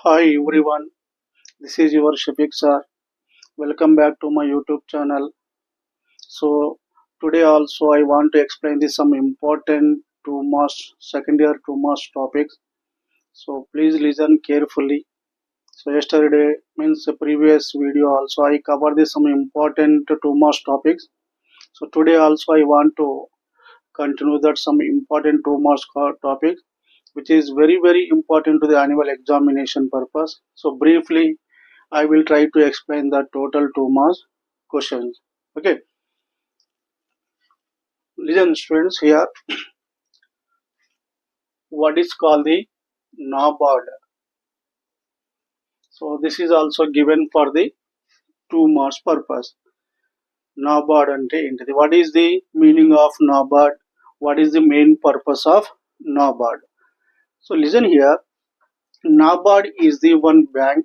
Hi everyone, this is your Shafiq sir. Welcome back to my YouTube channel. So today also I want to explain this some important two marks, second year two marks topics. So please listen carefully. So yesterday means the previous video also I covered this some important two marks topics. So today also I want to continue that some important two marks topic which is very important to the annual examination purpose. So briefly I will try to explain the total two marks questions. Okay, listen students here. What is called the NABARD? So this is also given for the two marks purpose. NABARD ante ఏంటిది? What is the meaning of NABARD? What is the main purpose of NABARD? So listen here. NABARD is the one bank.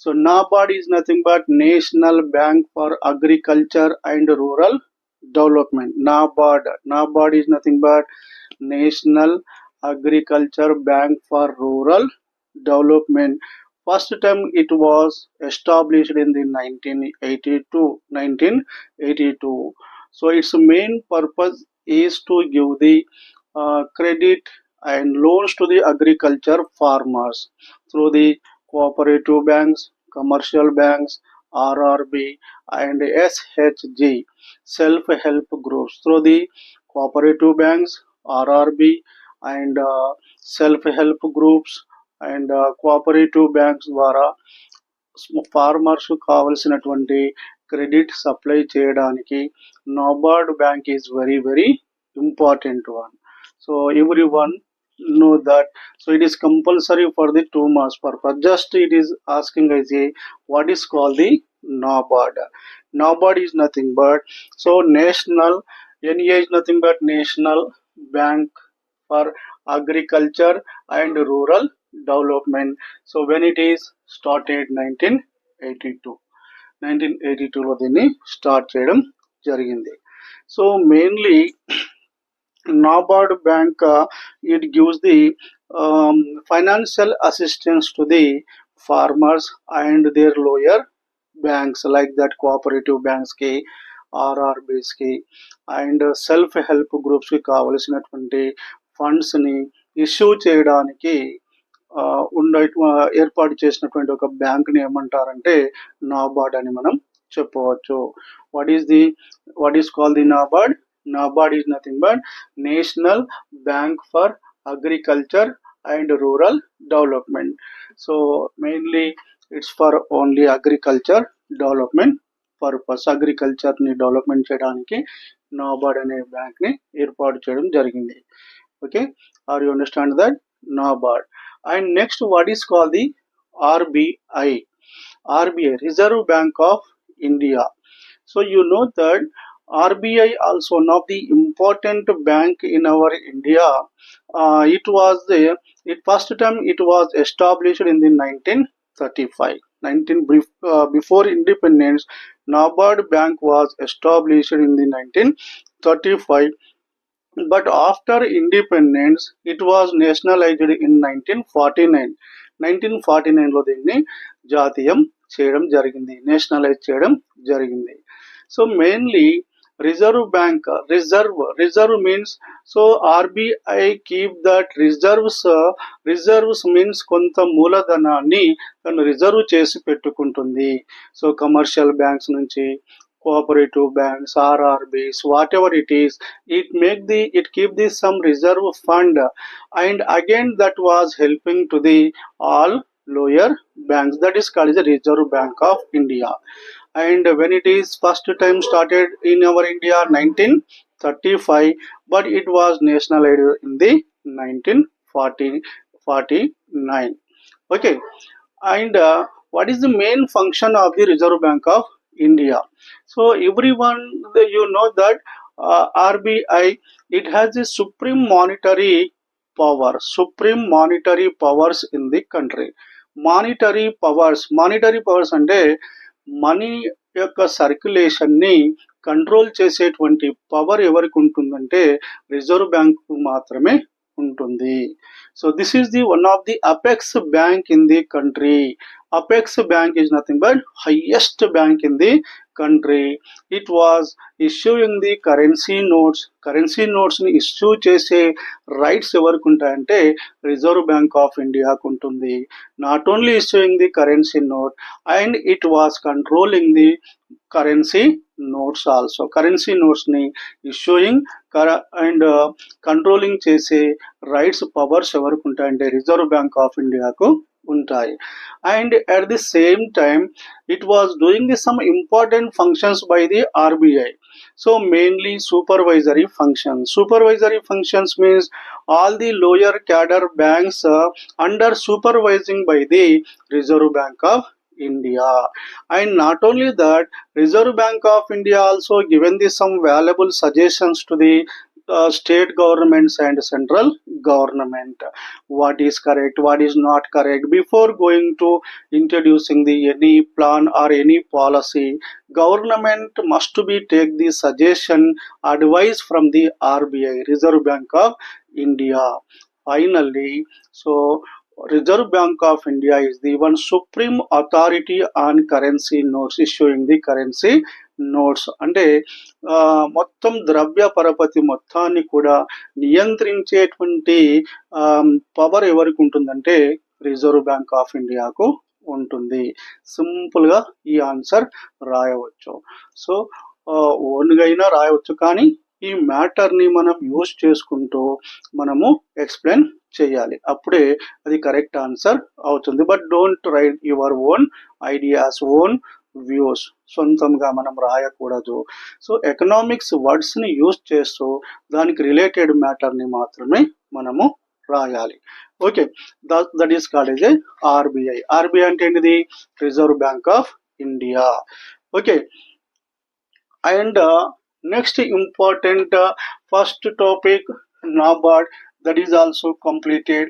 So NABARD is nothing but National Bank for Agriculture and Rural Development. NABARD is nothing but National Agriculture Bank for Rural Development. First time it was established in the 1982. So its main purpose is to give the credit and loans to the agriculture farmers through the cooperative banks, commercial banks, RRB and SHG, self-help groups. Through the cooperative banks, RRB and self-help groups and cooperative banks ద్వారా farmers కావలసినటువంటి credit supply చేయడానికి NABARD bank is very important one. So every one know that. So it is compulsory for the two marks purpose. Just it is asking as a what is called the NABARD. NABARD is nothing but so national NA is nothing but National Bank for Agriculture and Rural Development. So when it is started 1982 లో దీన్ని start చేయడం జరిగింది. So mainly NABARD bank it gives the financial assistance to the farmers and their lower banks like that cooperative banks ki, RRBs ki and self help groups కి కావలసినటువంటి funds ని issue చేయడానికి ఏర్పాటు చేసినటువంటి ఒక బ్యాంక్ ని ఏమంటారంటే నాబార్డ్ అని మనం చెప్పవచ్చు. what is called the NABARD? NABARD is nothing but National Bank for Agriculture and Rural Development. So mainly it's for only agriculture development purpose. Agriculture ni development చేయడానికి NABARD అనే బ్యాంక్ ని ఏర్పాటు చేయడం జరిగింది. Okay, are you understand that? NABARD. And next what is called the RBI? RBI, Reserve Bank of India. So you know that RBI also one of the important bank in our India. It first time it was established in the 1935. Before independence, NABARD Bank was established in the 1935. But after independence, it was nationalized in 1949. 1949 లో దీన్ని జాతీయం చేయడం జరిగింది, nationalise చేయడం జరిగింది. So mainly reserve bank, reserve means so RBI keep that reserves means కొంత మూలధనాన్ని తను రిజర్వ్ చేసి పెట్టుకుంటుంది. సో కమర్షియల్ బ్యాంక్స్ నుంచి cooperative banks, RRBs, whatever it is, it keep this some reserve fund, and again that was helping to the all lower banks. That is called the Reserve Bank of India. And when it is first time started in our India 1935, but it was nationalized in the 1949. Okay, and what is the main function of the Reserve Bank of India? So everyone you know that RBI it has a supreme monetary powers in the country. Monetary powers అంటే money యొక్క circulation ని control చేసేటువంటి power ఎవరికి ఉంటుందంటే reserve bank మాత్రమే ఉంటుంది. So this is the one of the apex bank in the country. Apex bank is nothing but highest bank in the country. It was issuing the currency notes. Currency notes ని issue చేసే rights ఎవరికి ఉంటాయంటే reserve bank of ఇండియాకు ఉంటుంది. Not only issuing the currency note and it was controlling the currency notes also. Currency notes ని issuing and controlling చేసే rights powers ఎవరికి ఉంటాయంటే రిజర్వ్ బ్యాంక్ ఆఫ్ ఇండియాకు ఉంటాయి. And at the same time it was doing the some important functions by the RBI. So mainly supervisory functions. Supervisory functions means all the lower cadre banks under supervising by the Reserve Bank of India. And not only that, Reserve Bank of India also given the some valuable suggestions to the state governments and central government. What is correct, what is not correct. Before going to introducing the any plan or any policy, government must be take the suggestion, advice from the RBI, Reserve Bank of India. Finally, so Reserve Bank of India is the one supreme authority on currency notes, issuing the currency notes. అంటే మొత్తం ద్రవ్య పరపతి మొత్తాన్ని కూడా నియంత్రించేటువంటి power ఎవరికి ఉంటుందంటే reserve bank of ఇండియాకు ఉంటుంది. సింపుల్గా ఈ ఆన్సర్ రాయవచ్చు. సో ఓన్గా అయినా రాయవచ్చు, కానీ ఈ మ్యాటర్ని మనం యూజ్ చేసుకుంటూ మనము ఎక్స్ప్లెయిన్ చేయాలి, అప్పుడే అది కరెక్ట్ ఆన్సర్ అవుతుంది. But don't write your own ideas, own views. సొంతంగా మనం రాయకూడదు. సో ఎకనామిక్స్ వర్డ్స్ని యూజ్ చేస్తూ దానికి రిలేటెడ్ మ్యాటర్ని మాత్రమే మనము రాయాలి. Okay, that is called yes A RBI. RBI అంటే ఏంటిది? Reserve bank of India. Okay, and next important first topic NABARD, that is also completed,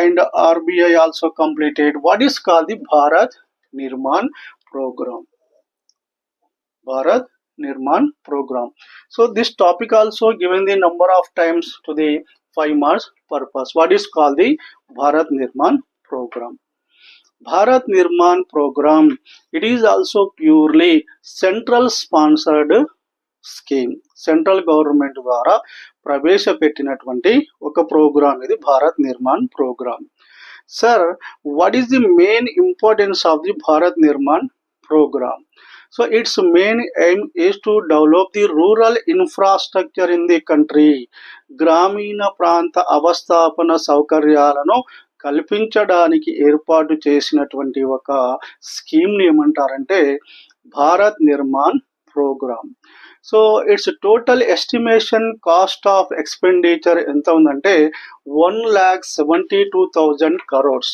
and RBI also completed. What is called the Bharat Nirman program? Bharat Nirman program. So this topic also given the number of times to the 5 marks purpose. What is called the Bharat Nirman program? Bharat Nirman program, it is also purely central sponsored scheme. Central government ద్వారా ప్రవేశపెట్టినటువంటి ఒక programme ఇది Bharat Nirman programme. Sir, what is the main importance of the Bharat Nirman programme? So it's main aim is to develop the rural infrastructure in the country. గ్రామీణ ప్రాంత అవస్థాపన సౌకర్యాలను కల్పించడానికి ఏర్పాటు చేసినటువంటి ఒక స్కీమ్ని ఏమంటారంటే Bharat Nirman programme. So it's total estimation cost of expenditure ఎంత ఉందంటే 1,72,000 crores.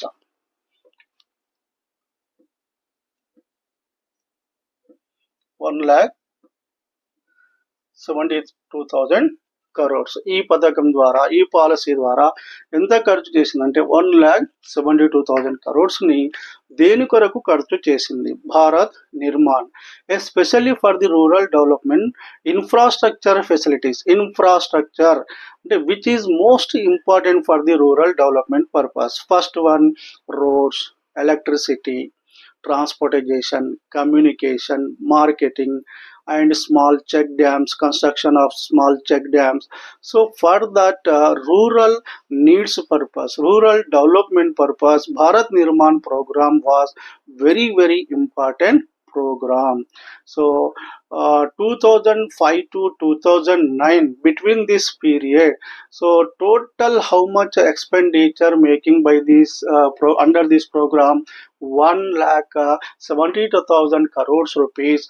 1,72,000 crores. ఈ పథకం ద్వారా, ఈ పాలసీ ద్వారా ఎంత ఖర్చు చేసిందంటే 1,72,000 crores ని దేని కొరకు ఖర్చు చేసింది? Bharat Nirman, especially for the rural development infrastructure facilities. Infrastructure అంటే which is most important for the rural development purpose. First one roads, electricity, transportation, communication, marketing, and small check dams, construction of small check dams. So for that rural needs purpose, rural development purpose, Bharat Nirman program was very, very important program. So 2005 to 2009, between this period, so total how much expenditure making by this under this program? 1,72,000 crores rupees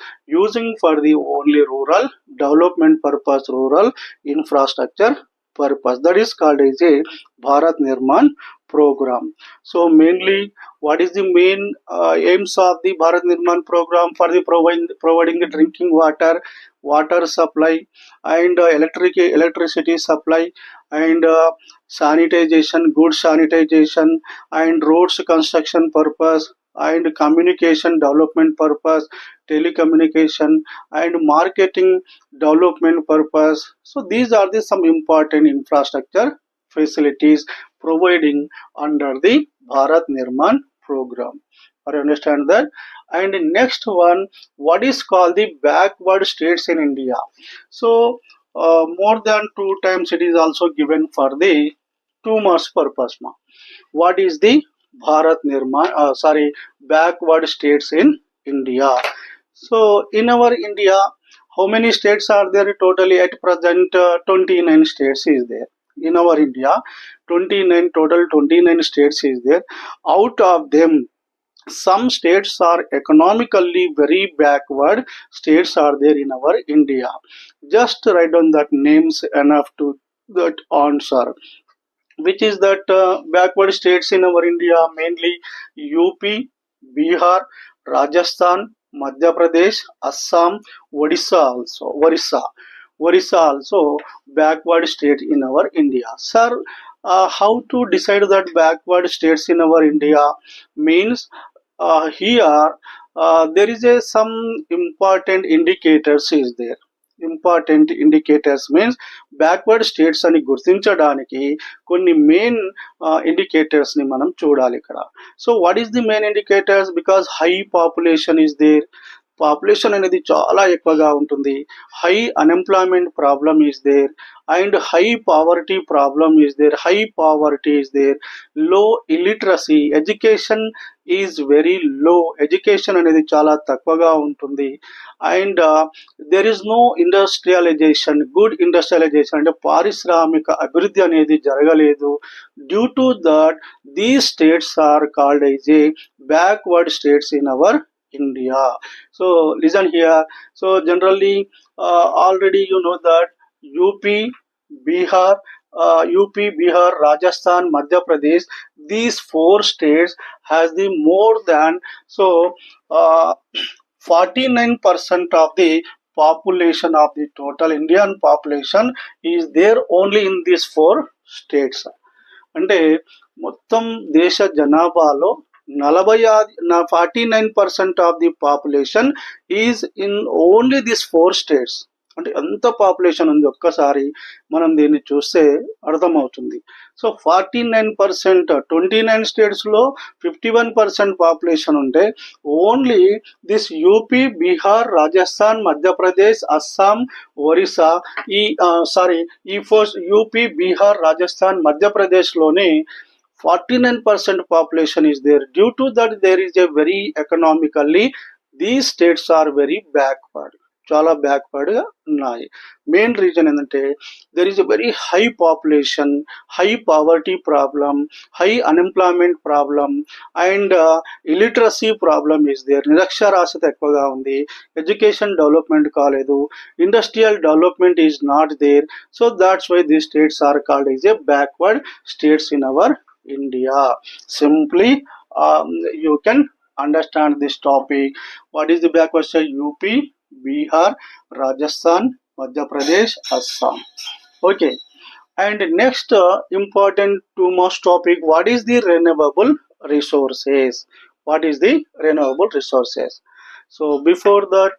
using for the only rural development purpose, rural infrastructure purpose. That is called as a Bharat Nirman program. So mainly, what is the main aims of the Bharat Nirman program? For the providing the drinking water, water supply, and electricity supply, and sanitization, good sanitization, and roads construction purpose, and communication development purpose, telecommunication, and marketing development purpose. So these are the some important infrastructure facilities providing under the Bharat Nirman program. Are you understand that? And next one, what is called the backward states in India? So more than two times it is also given for the 2 marks purpose. What is the Bharat Nirman? Backward states in India. So in our India, how many states are there totally at present? 29 states is there. In our India, 29 states is there. Out of them, some states are economically very backward states are there in our India. Just write down that names enough to that answer. Which is that backward states in our India? Mainly UP, Bihar, Rajasthan, Madhya Pradesh, Assam, Orissa also backward state in our India. Sir, how to decide that backward states in our India? Means here there is some important indicators is there. Important indicators means backward states అని గుర్తించడానికి కొన్ని main indicators ని మనం చూడాలి ఇక్కడ. So what is the main indicators? Because high population is there, population అనేది చాలా ఎక్కువగా ఉంటుంది. High unemployment problem is there and high poverty problem is there. High poverty is there. Low illiteracy, education is very low, education అనేది చాలా తక్కువగా ఉంటుంది. And there is no industrialization, good industrialization అంటే పారిశ్రామిక అభివృద్ధి అనేది జరగలేదు. Due to that these states are called as a backward states in our India. So listen here. So generally already you know that UP, Bihar, Rajasthan, Madhya Pradesh, these four states has the more than 49% of the population of the total Indian population is there only in these four states. అంటే మొత్తం దేశ జనాభాలో 49% of the population is in only this 4 states. అంటే ఎంత population ఉంది ఒక్కసారి మనం దీన్ని చూస్తే అర్థమవుతుంది. సో 49%, 29 స్టేట్స్లో 51% పాపులేషన్ ఉంటే only this UP, Bihar, Rajasthan, Madhya Pradesh, Assam, Orissa ఈ ఫోర్ యూపీ, బీహార్, రాజస్థాన్, మధ్యప్రదేశ్లోనే 49% population is there. Due to that there is a very economically these states are very backward, చాలా బ్యాక్వర్డ్ గా ఉన్నాయి. మెయిన్ రీజన్ ఏంటంటే there is a very high population, high poverty problem, high unemployment problem and illiteracy problem is there. నిరక్షరాస్యత ఎక్కువగా ఉంది, education development కాలేదు, industrial development is not there. So that's why these states are called is a backward states in our India. Simply you can understand this topic. What is the backward state? UP, Bihar, Rajasthan, Madhya Pradesh, Assam. Okay. And next important two most topic, what is the renewable resources? What is the renewable resources? So before that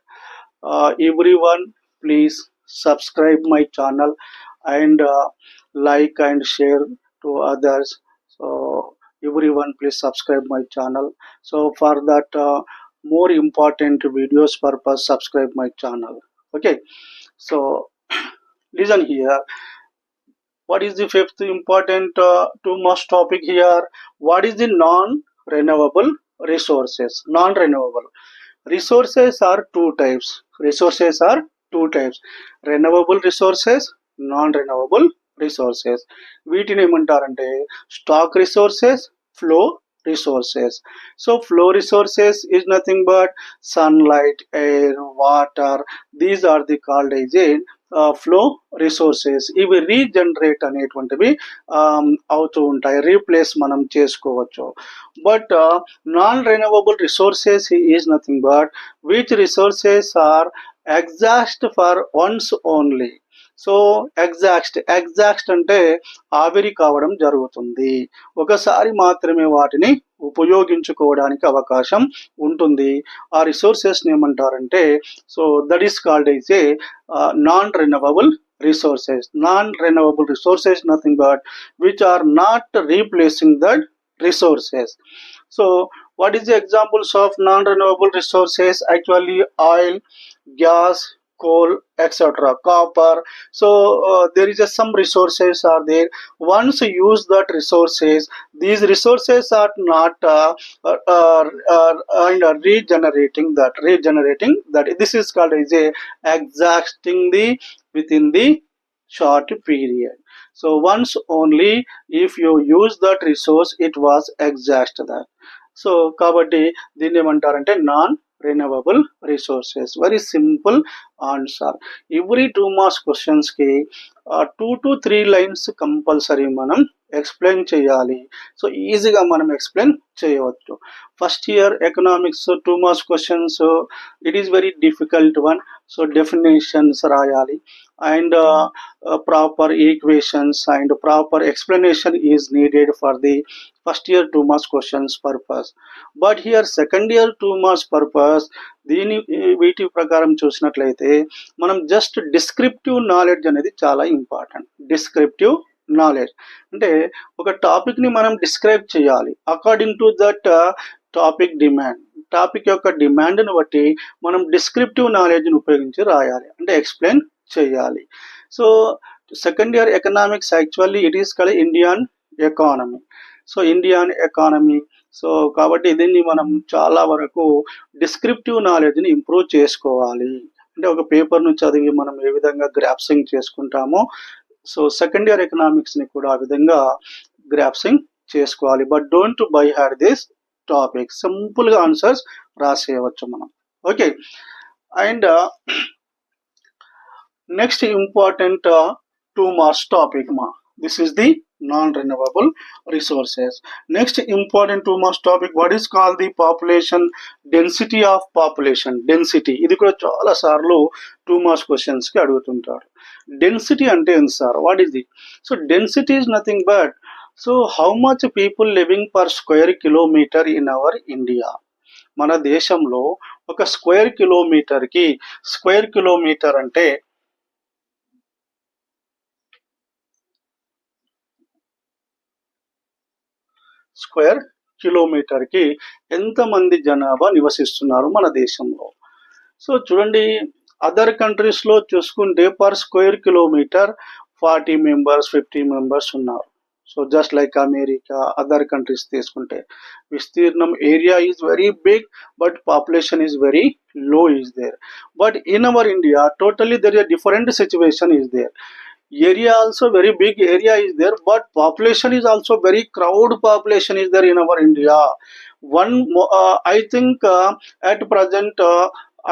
everyone please subscribe my channel and like and share to others. So everyone please subscribe my channel. So for that more important videos purpose subscribe my channel. Okay. So listen here. What is the fifth important two most topic here? What is the non-renewable resources? Non-renewable resources are two types. Renewable resources, non-renewable resources. వీటిని ఏమంటారంటే stock resources, flow resources. So flow resources is nothing but sunlight, air, water. These are the called as a flow resources. ఇవి regenerate అనేటువంటివి అవుతూ ఉంటాయి, replace మనం చేసుకోవచ్చు. But non renewable resources is nothing but which resources are exhaust for once only. So exhaust అంటే ఆవిరి కావడం జరుగుతుంది, ఒకసారి మాత్రమే వాటిని ఉపయోగించుకోవడానికి అవకాశం ఉంటుంది. ఆ రిసోర్సెస్ ఏమంటారంటే so that is called as A non renewable resources. Non-renewable resources nothing but which are not replacing the resources. So what is the examples of non-renewable resources? Actually oil, gas, coal, etc., copper. So there is some resources are there. Once you use that resources, these resources are not and regenerating that. This is called as a exhausting the within the short period. So once only if you use that resource, it was exhaust that. So కాబట్టి దీన్ని ఏమంటారంటే non renewable resources. Very simple answer. Every 2 marks questions కి 2 to 3 lines compulsory మనం explain చేయాలి. So ఈజీగా మనం explain చేయవచ్చు. First year economics 2 marks questions, it is very difficult one. So definitions రాయాలి and proper equations and proper explanation is needed for the first year 2 marks questions purpose. But here second year 2 marks purpose వీటి ప్రకారం చూసినట్లయితే మనం just descriptive knowledge అనేది చాలా important. Descriptive knowledge అంటే ఒక topic ని మనం డిస్క్రైబ్ చేయాలి according to that topic demand. Topic యొక్క డిమాండ్ని బట్టి మనం డిస్క్రిప్టివ్ నాలెడ్జ్ని ఉపయోగించి రాయాలి, అంటే ఎక్స్ప్లెయిన్ చేయాలి. So second year economics actually it is called Indian economy. So Indian economy. So కాబట్టి దీన్ని మనం చాలా వరకు డిస్క్రిప్టివ్ నాలెడ్జ్ని ఇంప్రూవ్ చేసుకోవాలి. అంటే ఒక పేపర్ను చదివి మనం ఏ విధంగా గ్రాప్సింగ్ చేసుకుంటామో, సో సెకండ్ ఇయర్ ఎకనామిక్స్ని కూడా ఆ విధంగా గ్రాప్సింగ్ చేసుకోవాలి. But don't by heart this topic. సింపుల్గా ఆన్సర్స్ రాసేయవచ్చు మనం. Okay. And next important 2 marks topic మా this is the non-renewable resources. Next important 2 marks topic, what is called the population density of population. Density ఇది కూడా చాలా సార్లు 2 marks questions కి అడుగుతుంటారు. డెన్సిటీ అంటే ఏంటి sir, what is it? So density is nothing but so how much people living per square kilometre in our India. మన దేశంలో ఒక స్క్వేర్ కిలోమీటర్కి, స్క్వేర్ కిలోమీటర్ అంటే స్క్వేర్ కిలోమీటర్కి ఎంతమంది జనాభా నివసిస్తున్నారు మన దేశంలో. సో చూడండి, అదర్ కంట్రీస్లో చూసుకుంటే per square kilometre 40 members 50 members ఉన్నారు. So just like America, other countries తీసుకుంటే విస్తీర్ణం area is very big but population is very low is there. But in our India totally there is a different situation is there. Area also very big area is there, but population is also very crowd population is there in our India. I think at present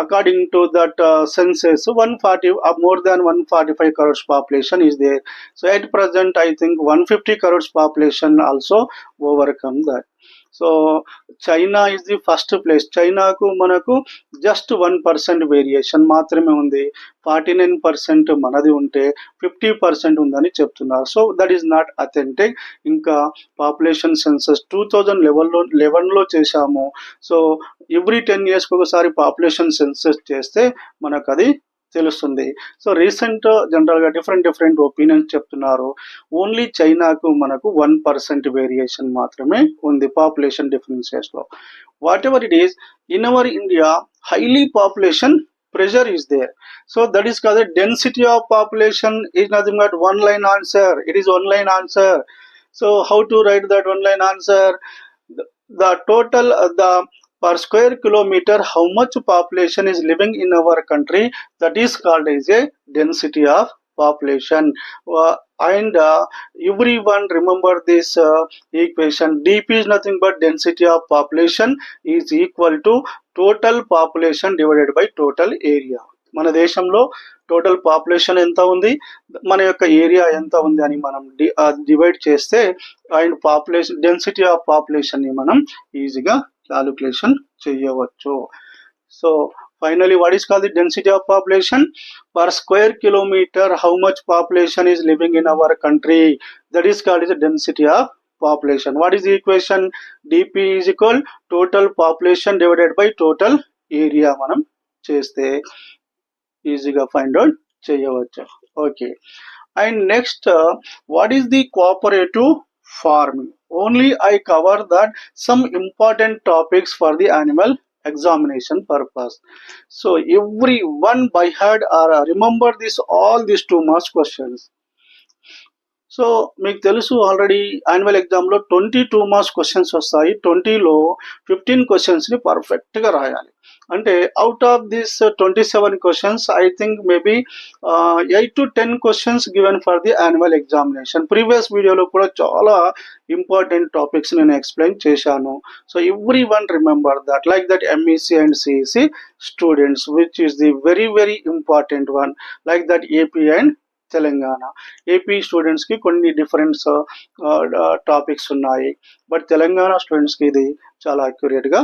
according to that census 140 more than 145 crores population is there. So at present I think 150 crores population also overcome that. So China is the first place. చైనాకు మనకు just 1% variation మాత్రమే ఉంది. 49% మనది ఉంటే 50% ఉందని చెప్తున్నారు. So that is not authentic. ఇంకా population census 2011లో చేశాము. సో ఎవ్రీ 10 yearsకి ఒకసారి పాపులేషన్ సెన్సస్ చేస్తే మనకు అది తెలుస్తుంది. సో రీసెంట్ జనరల్గా డిఫరెంట్ ఒపీనియన్స్ చెప్తున్నారు. ఓన్లీ చైనాకు మనకు 1% వేరియేషన్ మాత్రమే ఉంది పాపులేషన్ డిఫరెన్సెస్లో. Whatever it is, in our India highly population pressure is there. So that is called the density of population is nothing but one line answer. It is one line answer. So how to write that one line answer? The total the per square kilometer how much population is living in our country, that is called as a density of population. And everyone remember this equation. dp is nothing but density of population is equal to total population divided by total area. మన దేశంలో total population ఎంత ఉంది, మన యొక్క area ఎంత ఉంది అని మనం డివైడ్ చేస్తే and population density of population ని మనం ఈజీగా క్యాలిక్యులేషన్ చేయవచ్చు. So finally what is called the density of population? Per square kilometer how much population is living in our country, that is called the density of population. What is the equation? dp is equal total population divided by total area. మనం చేస్తే ఈజీగా find out చేయవచ్చు. Okay. And next, what is the cooperative farming? Only I cover that some important topics for the annual examination purpose. So everyone by heart or remember this all these 2 marks questions. So మీకు తెలుసు already annual ఎగ్జామ్లో 22 marks questions వస్తాయి. 20లో 15 క్వశ్చన్స్ని పర్ఫెక్ట్గా రాయాలి. అంటే out of this 27 questions I think maybe 8 to 10 questions given for the annual examination. Previous వీడియోలో కూడా చాలా ఇంపార్టెంట్ టాపిక్స్ నేను ఎక్స్ప్లెయిన్ చేశాను. So every one remember that, like that MEC and CEC students which is the very very important one, like that AP and Telangana. AP స్టూడెంట్స్కి కొన్ని different topics ఉన్నాయి, but Telangana స్టూడెంట్స్కి ఇది చాలా అక్యురేట్గా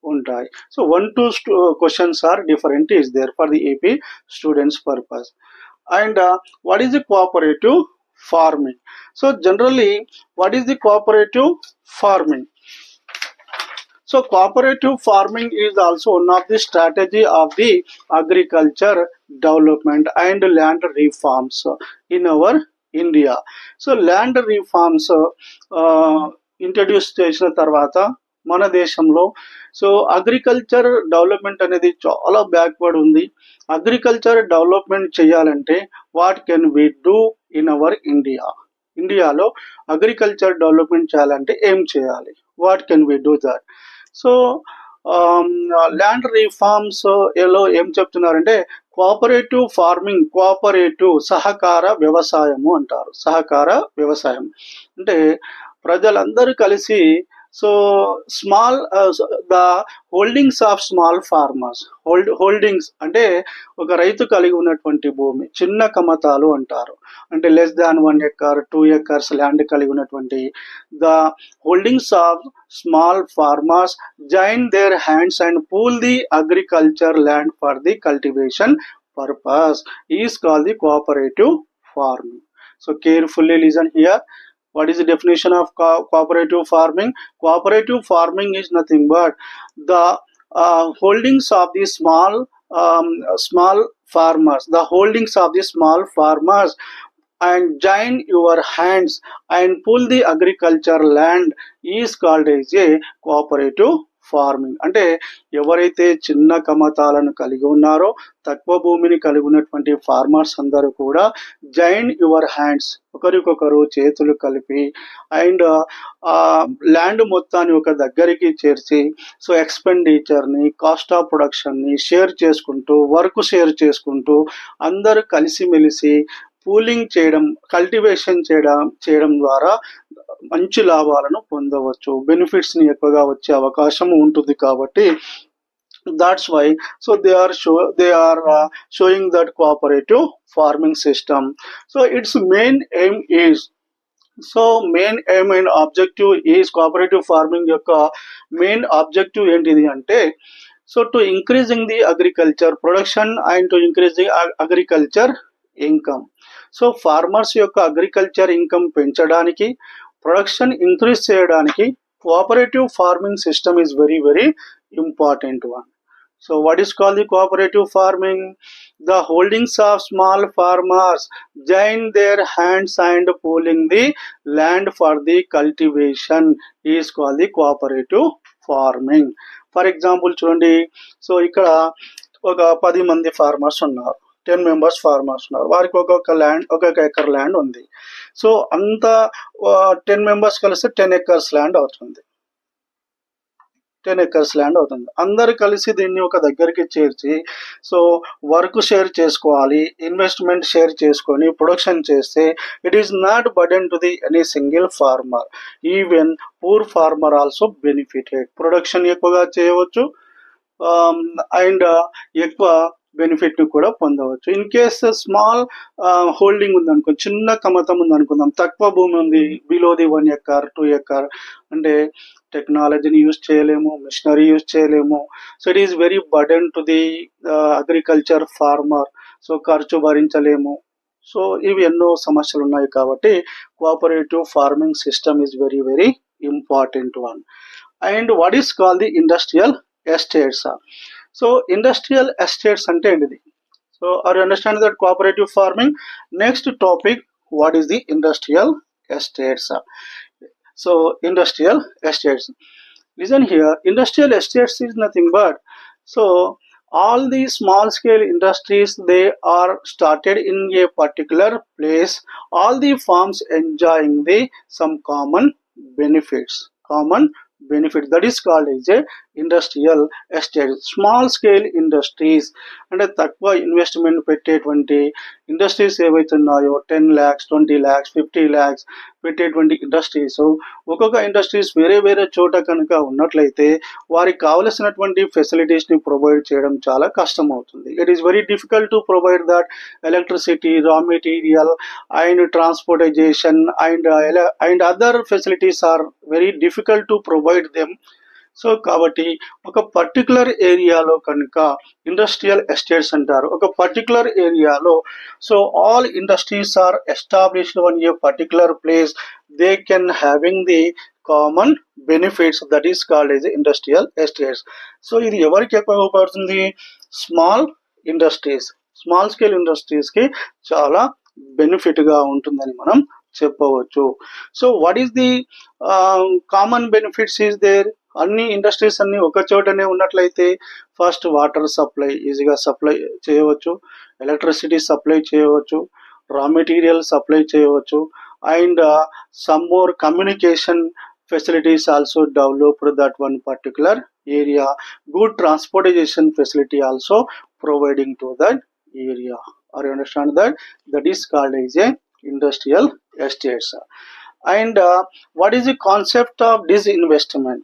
ఉంటాయి. So 1-2 questions are different is there for the AP students purpose. And what is the cooperative farming? So generally what is the cooperative farming? So cooperative farming is also one of the strategy of the agriculture development and land reforms in our India. So land reforms introduce చేసిన తర్వాత మన దేశంలో so agriculture development అనేది చాలా backward ఉంది. Agriculture development చేయాలంటే what can we do in our India? ఇండియాలో agriculture development చేయాలంటే ఏం చేయాలి? What can we do that? So land reforms లో ఏం చెప్తున్నారంటే కోఆపరేటివ్ ఫార్మింగ్, కోఆపరేటివ్ సహకార వ్యవసాయము అంటారు. సహకార వ్యవసాయం అంటే ప్రజలందరూ కలిసి so small the holdings of small farmers, holdings అంటే ఒక రైతు కలిగి ఉన్నటువంటి భూమి చిన్న కమతాలు అంటారు. అంటే less than 1 acre 2 acres land కలిగి ఉన్నటువంటి the holdings of small farmers join their hands and pool the agriculture land for the cultivation purpose is called the cooperative farming. So carefully listen here. What is the definition of cooperative farming? Cooperative farming is nothing but the holdings of the small farmers, the holdings of the small farmers and join your hands and pull the agriculture land is called as a cooperative farming. అంటే ఎవరైతే చిన్న కమతాలను కలిగి ఉన్నారో, తక్కువ భూమిని కలిగి ఉన్నటువంటి farmers అందరూ కూడా జాయిన్ యువర్ హ్యాండ్స్, ఒకరికొకరు చేతులు కలిపి అండ్ ల్యాండ్ మొత్తాన్ని ఒక దగ్గరికి చేర్చి సో ఎక్స్పెండిచర్ని, కాస్ట్ ఆఫ్ ప్రొడక్షన్ని షేర్ చేసుకుంటూ, వర్క్ షేర్ చేసుకుంటూ అందరూ కలిసిమెలిసి పూలింగ్ చేయడం, కల్టివేషన్ చేయడం ద్వారా మంచి లాభాలను పొందవచ్చు. బెనిఫిట్స్ని ఎక్కువగా వచ్చే అవకాశం ఉంటుంది. కాబట్టి that's why so they are showing that cooperative farming system. So its main aim and objective is cooperative farming యొక్క మెయిన్ ఆబ్జెక్టివ్ ఏంటిది అంటే so to increasing the agriculture production and to increase the agriculture income. So farmers యొక్క agriculture income పెంచడానికి, production increase చేయడానికి cooperative farming system is very very important one. So what is called the cooperative farming? The holdings of small farmers join their hands and pooling the land for the cultivation is called the cooperative farming. For example చూడండి, so ఇక్కడ ఒక 10 మంది farmers ఉన్నారు, 10 members farmers ఉన్నారు. వారికి ఒక్కొక్క acre land ఉంది. So అంతా 10 members కలిస్తే 10 acres ల్యాండ్ అవుతుంది. 10 acres ల్యాండ్ అవుతుంది. అందరు కలిసి దీన్ని ఒక దగ్గరికి చేర్చి సో వర్క్ షేర్ చేసుకోవాలి, ఇన్వెస్ట్మెంట్ షేర్ చేసుకొని ప్రొడక్షన్ చేస్తే it is not burden to the any single farmer. Even poor farmer also benefited. Production ఎక్కువగా చేయవచ్చు అండ్ ఎక్కువ బెనిఫిట్ ని కూడా పొందవచ్చు. ఇన్ కేస్ స్మాల్ హోల్డింగ్ ఉంది అనుకో, చిన్న కమతం ఉంది అనుకుందాం, తక్కువ భూమి ఉంది, బిలో ది 1 acre 2 acre, అంటే టెక్నాలజీని యూజ్ చేయలేము, మిషనరీ యూజ్ చేయలేము. So it is very burden to the agriculture farmer. So ఖర్చు భరించలేము. సో ఇవి ఎన్నో సమస్యలు ఉన్నాయి. కాబట్టి cooperative farming system is very very important one. And what is called the industrial estates? So industrial estates అంటే ఏంటిది? So are you understanding that cooperative farming? Next topic, what is the industrial estates? So industrial estates. Listen here, industrial estates is nothing but, so all the small scale industries, they are started in a particular place. All the farms enjoying the some benefits, common benefits. That is called as a industrial estate. Small scale industries అంటే తక్కువ investment పెట్టేటువంటి industries ఏవైతే ఉన్నాయో 10 lakhs 20 lakhs 50 lakhs పెట్టేటువంటి industries, ఒక్కొక్క industries వేరే వేరే చోట కనుక ఉన్నట్లయితే వారికి కావలసినటువంటి ఫెసిలిటీస్ ని ప్రొవైడ్ చేయడం చాలా కష్టం అవుతుంది. It is very difficult to provide that electricity, raw material and transportization and other facilities are very difficult to provide them. So కాబట్టి ఒక పర్టికులర్ ఏరియాలో కనుక ఇండస్ట్రియల్ ఎస్టేట్స్ అంటారు. ఒక పర్టికులర్ ఏరియాలో, so all industries are established on a particular place, they can having the common benefits, that is called as industrial estates. So ఇది ఎవరికి ఎక్కువ ఉపయోగపడుతుంది? Small industries, small scale industries కి చాలా బెనిఫిట్ గా ఉంటుందని మనం చెప్పవచ్చు. So what is the common benefits is there? అన్ని ఇండస్ట్రీస్ అన్ని ఒక చోటనే ఉన్నట్లయితే ఫస్ట్ వాటర్ సప్లై ఈజీగా సప్లై చేయవచ్చు, ఎలక్ట్రిసిటీ సప్లై చేయవచ్చు, రా మెటీరియల్ సప్లై చేయవచ్చు, and some more communication facilities also developed that one particular area. Good transportation facility also providing to that area. Are you understand that? That is called as a industrial estates. And what is the concept of disinvestment?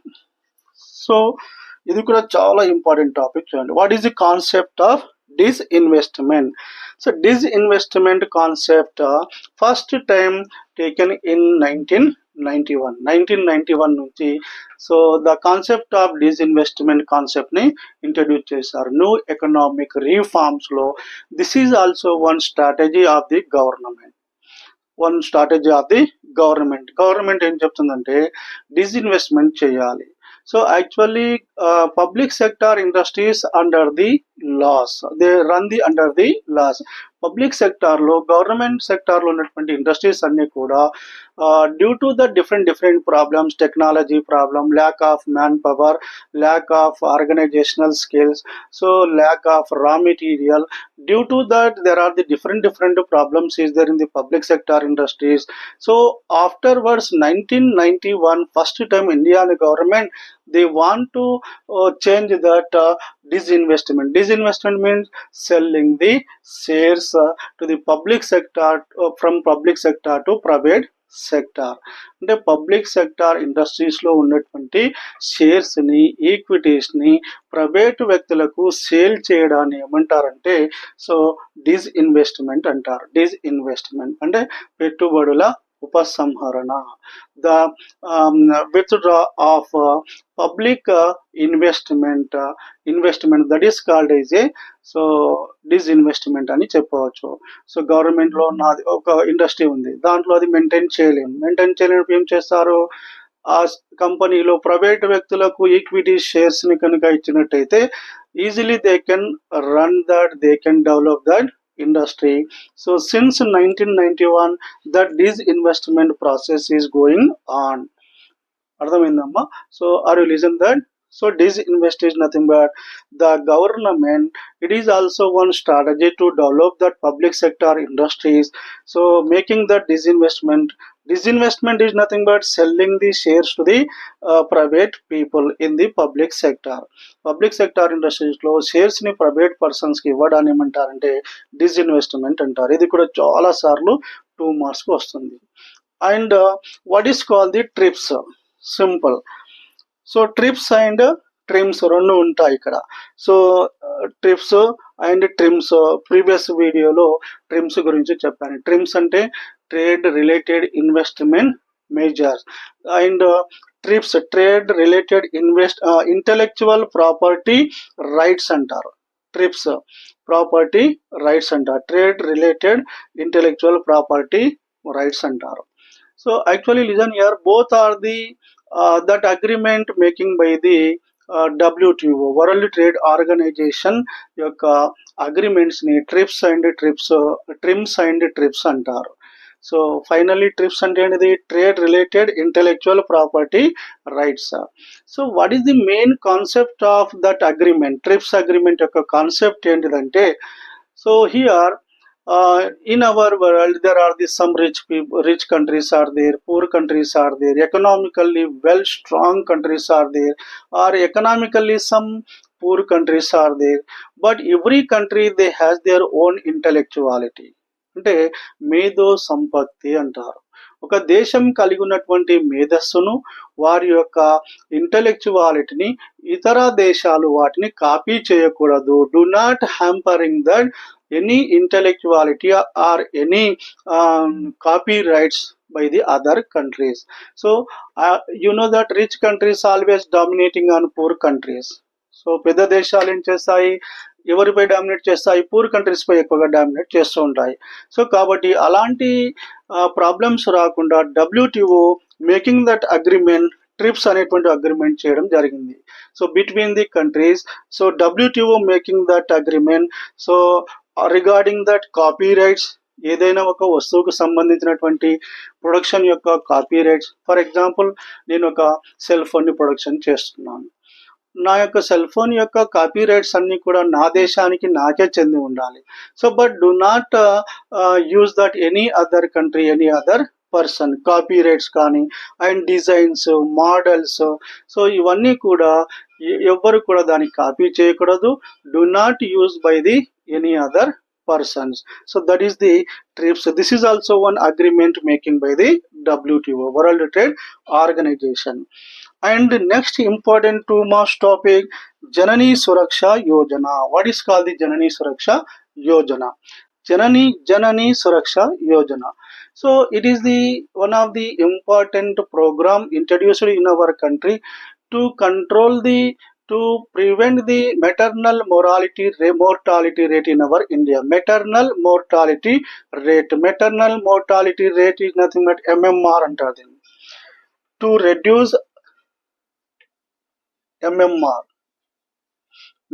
So ఇది కూడా చాలా important topic. చూడండి, what is the concept of disinvestment? So disinvestment concept first time taken in 1991 నుంచి so the concept of disinvestment concept ని introduce చేశారు new economic reforms లో. This is also one strategy of the government. Government ఏం చెప్తుందంటే disinvestment చేయాలి. So actually public sector industries under the laws, they run the under the laws. Public సెక్టార్లో, government సెక్టార్లో ఉన్నటువంటి industries అన్నీ కూడా due to the different problems, technology problem, lack of man power, lack of organisational skills, so lack of raw material, due to that there are the different problems is there in the public sector industries. So afterwards 1991 first time Indian government they want to change that disinvestment means selling the shares to the public sector, from public sector to private sector. అంటే public sector industries లో ఉన్నటువంటి shares ని, equities ని private వ్యక్తులకు sale చేయడాన్ని ఏమంటారంటే so disinvestment అంటారు. Disinvestment అంటే పెట్టుబడుల ఉపసంహరణ. The withdraw of public investment that is called as A so disinvestment అని చెప్పవచ్చు. సో గవర్నమెంట్ లో నాది ఒక ఇండస్ట్రీ ఉంది, దాంట్లో అది మెయింటైన్ చేయలేనప్పుడు ఏం చేస్తారు? ఆ కంపెనీలో ప్రైవేట్ వ్యక్తులకు ఈక్విటీ షేర్స్ ని కనుక ఇచ్చినట్టయితే easily they can run that, they can develop that industry. So since 1991 that disinvestment process is going on. అర్థమైందమ్మా? So are you listen that? So disinvest is nothing but the government, it is also one strategy to develop that public sector industries. So making that disinvestment is nothing but selling the shares to the private people in the public sector. Public sector industries లో shares ని private persons కి ఇవ్వడాన్ని ఏమంటారంటే disinvestment అంటారు. ఇది కూడా చాలా సార్లు 2 marks కి వస్తుంది. And what is call the TRIPS? Simple. So TRIPS and TRIMS రెండు ఉంటాయి ఇక్కడ. So TRIPS and TRIMS, previous వీడియోలో ట్రిమ్స్ గురించి చెప్పాను. ట్రిమ్స్ అంటే trade related investment measures, and TRIPS trade related intellectual property rights అంటారు. ట్రిప్స్ ప్రాపర్టీ రైట్స్ అంటారు, trade related intellectual property rights అంటారు. So actually listen here, both are the that agreement making by the WTO world trade organisation యొక్క agreements ని trims and trips అంటారు. So finally trips అంటే ఏంటిది? Trade related intellectual property rights. So what is the main concept of that agreement? Trips agreement యొక్క concept ఏంటిదంటే, so here in our world there are some rich countries are there, poor countries are there, economically well strong countries are there, or economically some poor countries are there, but every country they has their own intellectuality. అంటే మేధో సంపత్తి అంటారు. ఒక దేశం కలిగి ఉన్నటువంటి మేధస్సును, వారి యొక్క ఇంటెలెక్చువాలిటీని ఇతర దేశాలు వాటిని కాపీ చేయకూడదు. Do not hampering that any intellectuality or any copyrights by the other countries. So you know that rich countries always dominating on poor countries. So పెద్ద దేశాలు ఏం చేస్తాయి? ఎవరిపై డామినేట్ చేస్తాయి? పూర్ కంట్రీస్ పై ఎక్కువగా డామినేట్ చేస్తూ ఉంటాయి. సో కాబట్టి అలాంటి ప్రాబ్లమ్స్ రాకుండా WTO making that agreement, trips అనేటువంటి అగ్రిమెంట్ చేయడం జరిగింది. So between the countries. So WTO making that agreement. So regarding that copy rights, ఏదైనా ఒక వస్తువుకు సంబంధించినటువంటి ప్రొడక్షన్ యొక్క కాపీ రైట్స్. ఫర్ ఎగ్జాంపుల్, నేను ఒక సెల్ ఫోన్ ని ప్రొడక్షన్ చేస్తున్నాను. నా యొక్క సెల్ ఫోన్ యొక్క కాపీ రైట్స్ అన్ని కూడా నా దేశానికి నాకే చెంది ఉండాలి. So but do not use that any other country, any other person. Copy rights కానీ అండ్ డిజైన్స్, మోడల్స్, సో ఇవన్నీ కూడా ఎవ్వరు కూడా దాన్ని కాపీ చేయకూడదు. Do not use by the any other persons. So that is the TRIPS. This is also one agreement making by the WTO, World Trade Organization. And next important two most topic, Janani Suraksha Yojana. What is called the Janani Suraksha Yojana? Janani Suraksha Yojana. So it is the one of the important program introduced in our country to control to prevent the maternal mortality rate in our India. Maternal mortality rate is nothing but MMR అంటారు. To reduce MMR,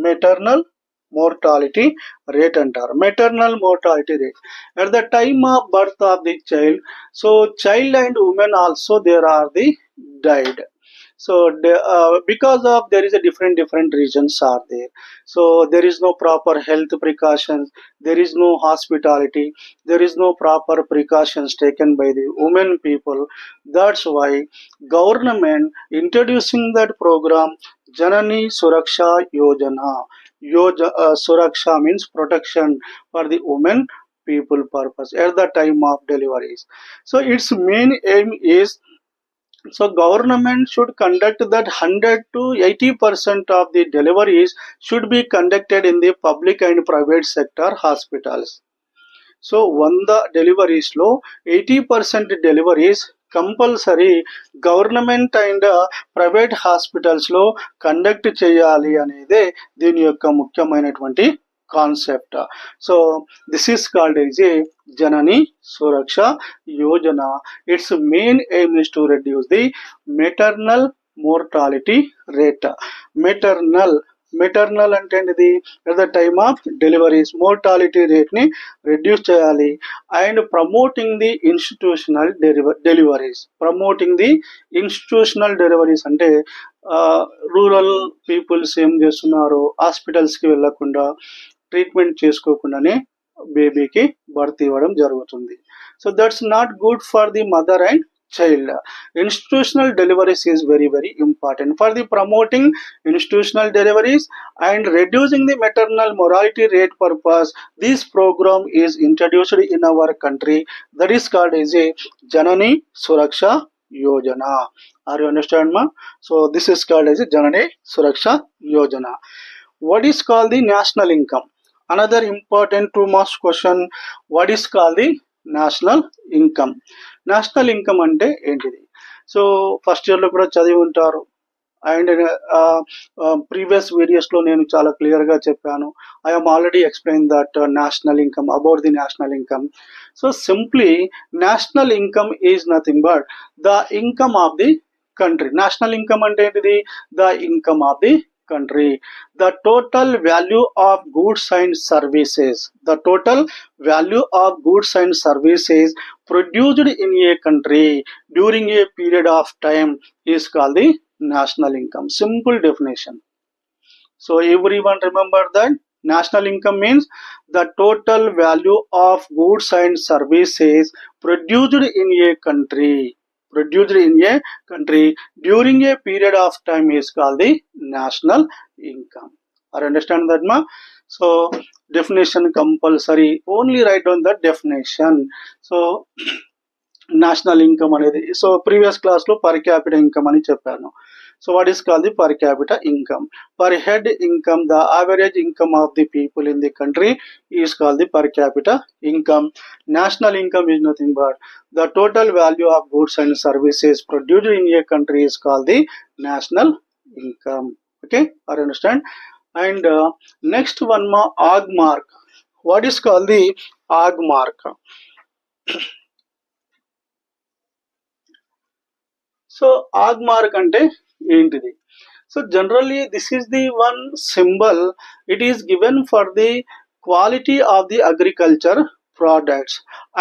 maternal mortality rate అంటారు. Maternal mortality rate at the time of birth of the child. So child and women also there are the died. So because of there is a different reasons are there. So there is no proper health precautions, there is no hospitality, there is no proper precautions taken by the women people. That's why government introducing that program Janani Suraksha Yojana. Suraksha means protection for the women people purpose at the time of deliveries. So its main aim is, so government should conduct that 100 to 80% of the deliveries should be conducted in the public and private sector hospitals. So 100 deliveries lo 80% deliveries compulsory government and private hospitals లో conduct చేయాలి అనేదే దీని యొక్క ముఖ్యమైనటువంటి concept. So this is called as a Janani Suraksha Yojana. Its main aim is to reduce the maternal mortality rate. Maternal అంటే ఇది at the time of deliveries mortality rate ని reduce చేయాలి. And promoting the institutional deliveries అంటే rural peoples ఏం చేస్తున్నారు, hospitals కి వెళ్లకుండా treatment చేసుకోకుండానే బేబీకి బర్త్ ఇవ్వడం జరుగుతుంది. So that's not good for the mother and child. Institutional deliveries is very important. For the promoting institutional deliveries and reducing the maternal mortality rate purpose, this program is introduced in our country. That is called as a Janani Suraksha Yojana. Are you understand, ma? So this is called as a Janani Suraksha Yojana. What is called the national income? Another important two marks question. What is called the national income? National income అంటే ఏంటిది? So first ఇయర్లో కూడా చదివి ఉంటారు. And previous వీడియోస్లో నేను చాలా క్లియర్గా చెప్పాను. I have already explain that national income, about the national income. So simply national income is nothing but the income of the country. National income అంటే ఏంటిది? The income of the country. The total value of goods and services. The total value of goods and services produced in a country during a period of time is called the national income. Simple definition. So everyone remember that national income means the total value of goods and services produced in a country during a period of time is called the national income. Are understand that ma? So definition compulsory, only write down the definition. So national income అనేది, so previous క్లాస్లో per capital income అని చెప్పాను. So what is call the per capital income. Per head income, the average income of the people in the country is call the per capital income. National income is nothing but the total value of goods and services produced in a country is call the national income. Okay, are understand. And next one మా ఆగ్ mark. What is call the Agmark? So Agmark అంటే ఏంటిది? So generally this is the one symbol, it is given for the quality of the agriculture products,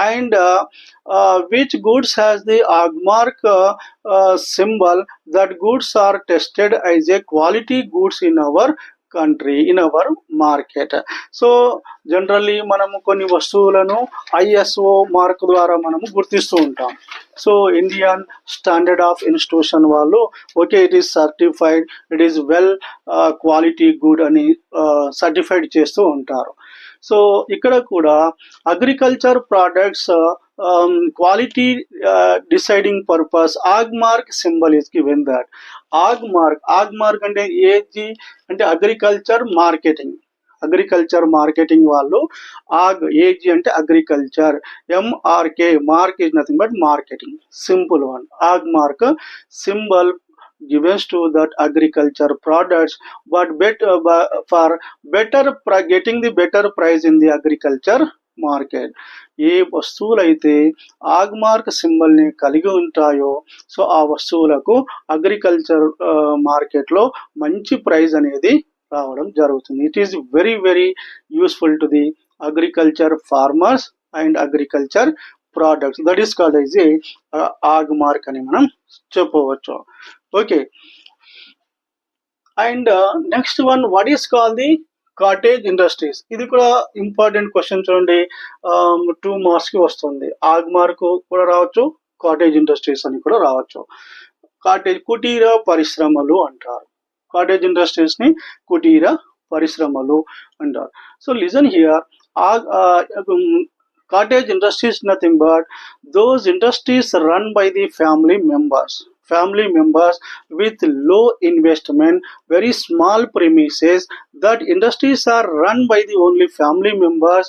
and which goods has the AG mark symbol, that goods are tested as a quality goods in our country, in our market. So generally మనము కొన్ని వస్తువులను ISO mark ద్వారా మనము గుర్తిస్తూ ఉంటాం. So Indian standard of institution వాళ్ళు okay it is certified, it is well quality good అని certified చేస్తూ ఉంటారు. సో ఇక్కడ కూడా agriculture products quality deciding purpose Agmark symbol is given that. Agmark అంటే ఏజీ అంటే అగ్రికల్చర్ మార్కెటింగ్ వాళ్ళు ఆగ్ ఏజీ అంటే agriculture, MRK mark is nothing but marketing, simple one. Agmark symbol given to that agriculture products, but getting the better price in the agriculture market. ఏ వస్తువులు అయితే ఆగ్ mark symbol ని కలిగి ఉంటాయో so ఆ వస్తువులకు agriculture మార్కెట్లో మంచి ప్రైస్ అనేది రావడం జరుగుతుంది. It is very very useful to the agriculture farmers and agriculture products. That is called as a AG mark అని మనం చెప్పవచ్చు. Okay, and next one what is call the cottage industries. ఇది కూడా ఇంపార్టెంట్ క్వశ్చన్ చూడండి, 2 marks కి వస్తుంది. ఆగ్ mark కూడా రావచ్చు, కాటేజ్ ఇండస్ట్రీస్ అని కూడా రావచ్చు. కుటీర పరిశ్రమలు అంటారు. కాటేజ్ ఇండస్ట్రీస్ ని కుటీర పరిశ్రమలు అంటారు. So listen here, cottage industries nothing but those industries run by the family members with low investment, very small premises. That industries are run by the only family members,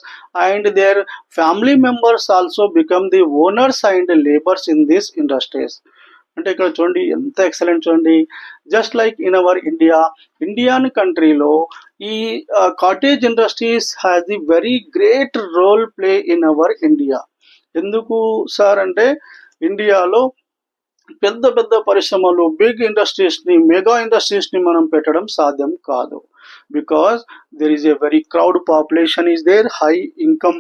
and their family members also become the owners and laborers in these industries. అంటే ఇక్కడ చూడండి ఎంత excellent చూడండి. Just like in our Indian కంట్రీలో ఈ cottage industries has the very great role play in our India. ఎందుకు sir అంటే ఇండియాలో పెద్ద పెద్ద పరిశ్రమలు, బిగ్ ఇండస్ట్రీస్ని, మెగా ఇండస్ట్రీస్ని మనం పెట్టడం సాధ్యం కాదు. because there is a very crowd population is there, high income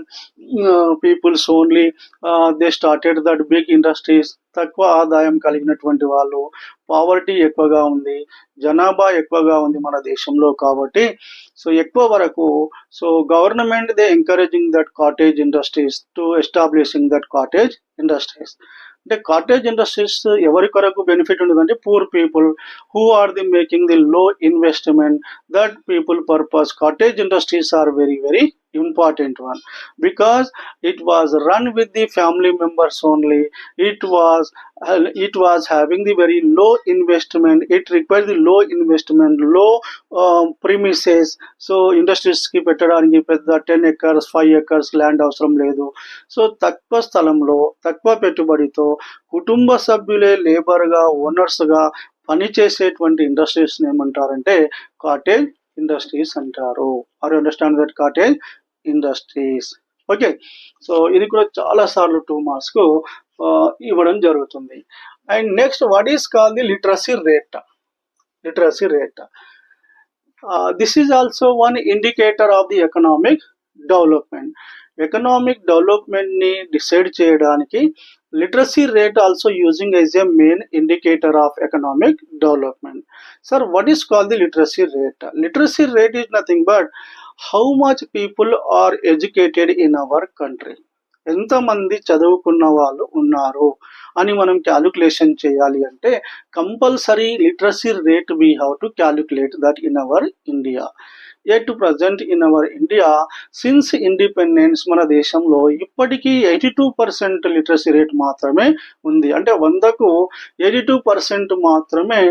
peoples only they started that big industries. తక్కువ ఆదాయం కలిగినటువంటి వాళ్ళు, పావర్టీ ఎక్కువగా ఉంది, జనాభా ఎక్కువగా ఉంది మన దేశంలో కాబట్టి సో ఎక్కువ వరకు so government they encouraging that cottage industries to establishing that cottage industries. అంటే కాటేజ్ ఇండస్ట్రీస్ ఎవరి కొరకు బెనిఫిట్ ఉండదంటే poor people who are the making the low investment, that people purpose cottage industries are very very important one, because it was run with the family members only. It was having the very low investment, it requires the low investment, low premises. So industries ki పెట్టడానికి పెద్ద 10 acres 5 acres land అవసరం లేదు. So తక్కువ స్థలంలో తక్కువ పెట్టుబడితో కుటుంబ సభ్యులే లేబర్గా ఓనర్స్గా పనిచేసేటువంటి ఇండస్ట్రీస్ ఏమంటారంటే కాటేజ్ ఇండస్ట్రీస్ అంటారు. Are you understand that cottage industries? Okay, so ఇది కూడా చాలా సార్లు 2 మార్క్స్ కు ఇవ్వడం జరుగుతుంది. And next, what is called the literacy rate? Literacy rate. This is also one indicator of the economic development. Economic development ni decide చేయడానికి literacy rate also using as a main indicator of economic development. Sir, what is called the literacy rate? Literacy rate is nothing but how much people are educated in our country. ఎంతమంది చదువుకున్న వాళ్ళు ఉన్నారు అని మనం calculation చేయాలి అంటే compulsory literacy rate V have to calculate that in our India. At present in our India since independence మన దేశంలో ఇప్పటికీ 82% లిటరసీ రేట్ మాత్రమే ఉంది. అంటే 100కు 82% మాత్రమే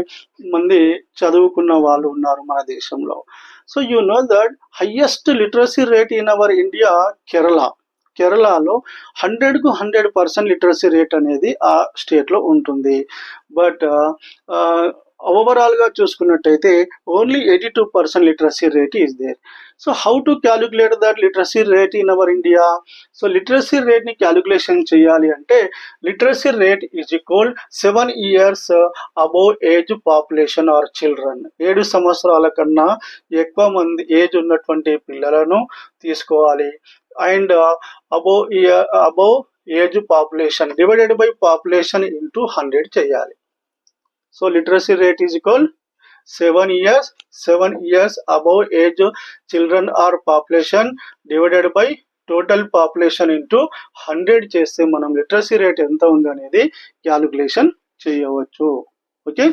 మంది చదువుకున్న వాళ్ళు ఉన్నారు మన దేశంలో. So you know that highest literacy rate in our India కేరళలో 100కు 100% లిటరసీ రేట్ అనేది ఆ స్టేట్లో ఉంటుంది. బట్ ఓవరాల్గా చూసుకున్నట్టయితే only 82% literacy rate is there. So how to calculate that literacy rate in our India? So literacy రేట్ని క్యాలిక్యులేషన్ చేయాలి అంటే literacy rate is equal 7 years above age population or children. 7 సంవత్సరాల కన్నా ఎక్కువ మంది ఏజ్ ఉన్నటువంటి పిల్లలను తీసుకోవాలి. And above age population divided by population into 100 చేయాలి. So literacy rate is equal 7 years above age children or population divided by total population into 100 చేస్తే మనం లిటరసీ రేట్ ఎంత ఉంది అనేది క్యాలిక్యులేషన్ చేయవచ్చు. Okay,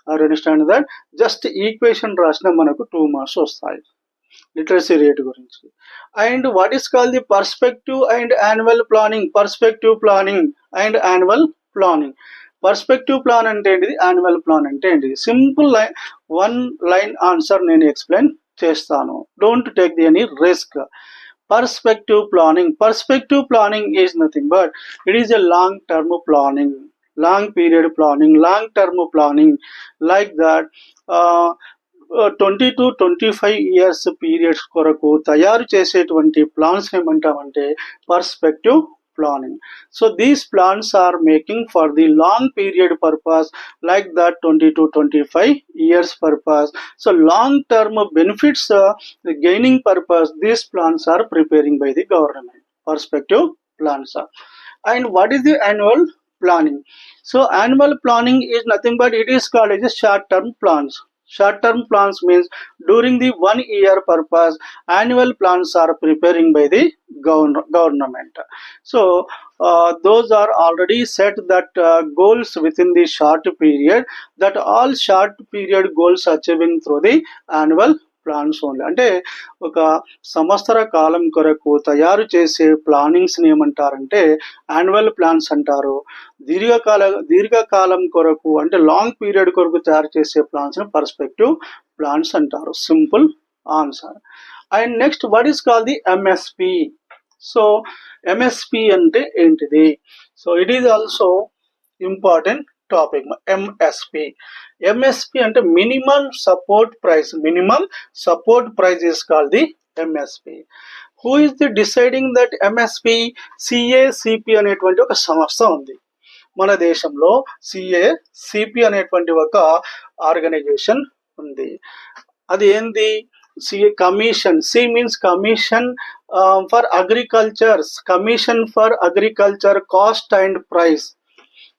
understand that. Just equation రాసిన మనకు 2 marks వస్తాయి లిటరసీ రేట్ గురించి. And what is call the perspective and annual planning? Perspective planning and annual planning. Perspective plan అంటే ఏంటిది, యాన్యువల్ ప్లాన్ అంటే ఏంటిది? సింపుల్ వన్ లైన్ ఆన్సర్ నేను ఎక్స్ప్లెయిన్ చేస్తాను. Don't take the any risk. Perspective planning is nothing but it is a long term planning, long period planning, long term planning, like that 20 to 25 years periods కొరకు తయారు చేసేటువంటి plans ఏమంటామంటే perspective planning. So these plans are making for the long period purpose, like that 20 to 25 years purpose. So long term benefits gaining purpose, these plans are preparing by the government. Perspective plans are. And what is the annual planning? So annual planning is nothing but it is called as a short term plans. Short term plans means during the 1 year purpose, annual plans are preparing by the government. So those are already set that goals within the short period, that all short period goals achieving through the annual plans only. అంటే ఒక సంవత్సర కాలం కొరకు తయారు చేసే ప్లానింగ్స్ని ఏమంటారంటే annual plans అంటారు. దీర్ఘకాలం కొరకు అంటే లాంగ్ పీరియడ్ కొరకు తయారు చేసే ప్లాన్స్ని పర్స్పెక్టివ్ ప్లాన్స్ అంటారు. Simple answer. And next, what is call the MSP? So MSP అంటే ఏంటిది? So it is also important topic. MSP అంటే minimum support price. Minimum support price is called the MSP. Who is the deciding that MSP? CACP అనేటువంటి ఒక సంస్థ ఉంది మన దేశంలో. CACP అనేటువంటి ఒక ఆర్గనైజేషన్ ఉంది. అది ఏంది? Commission. C means commission for agriculture. Commission for agriculture cost and price.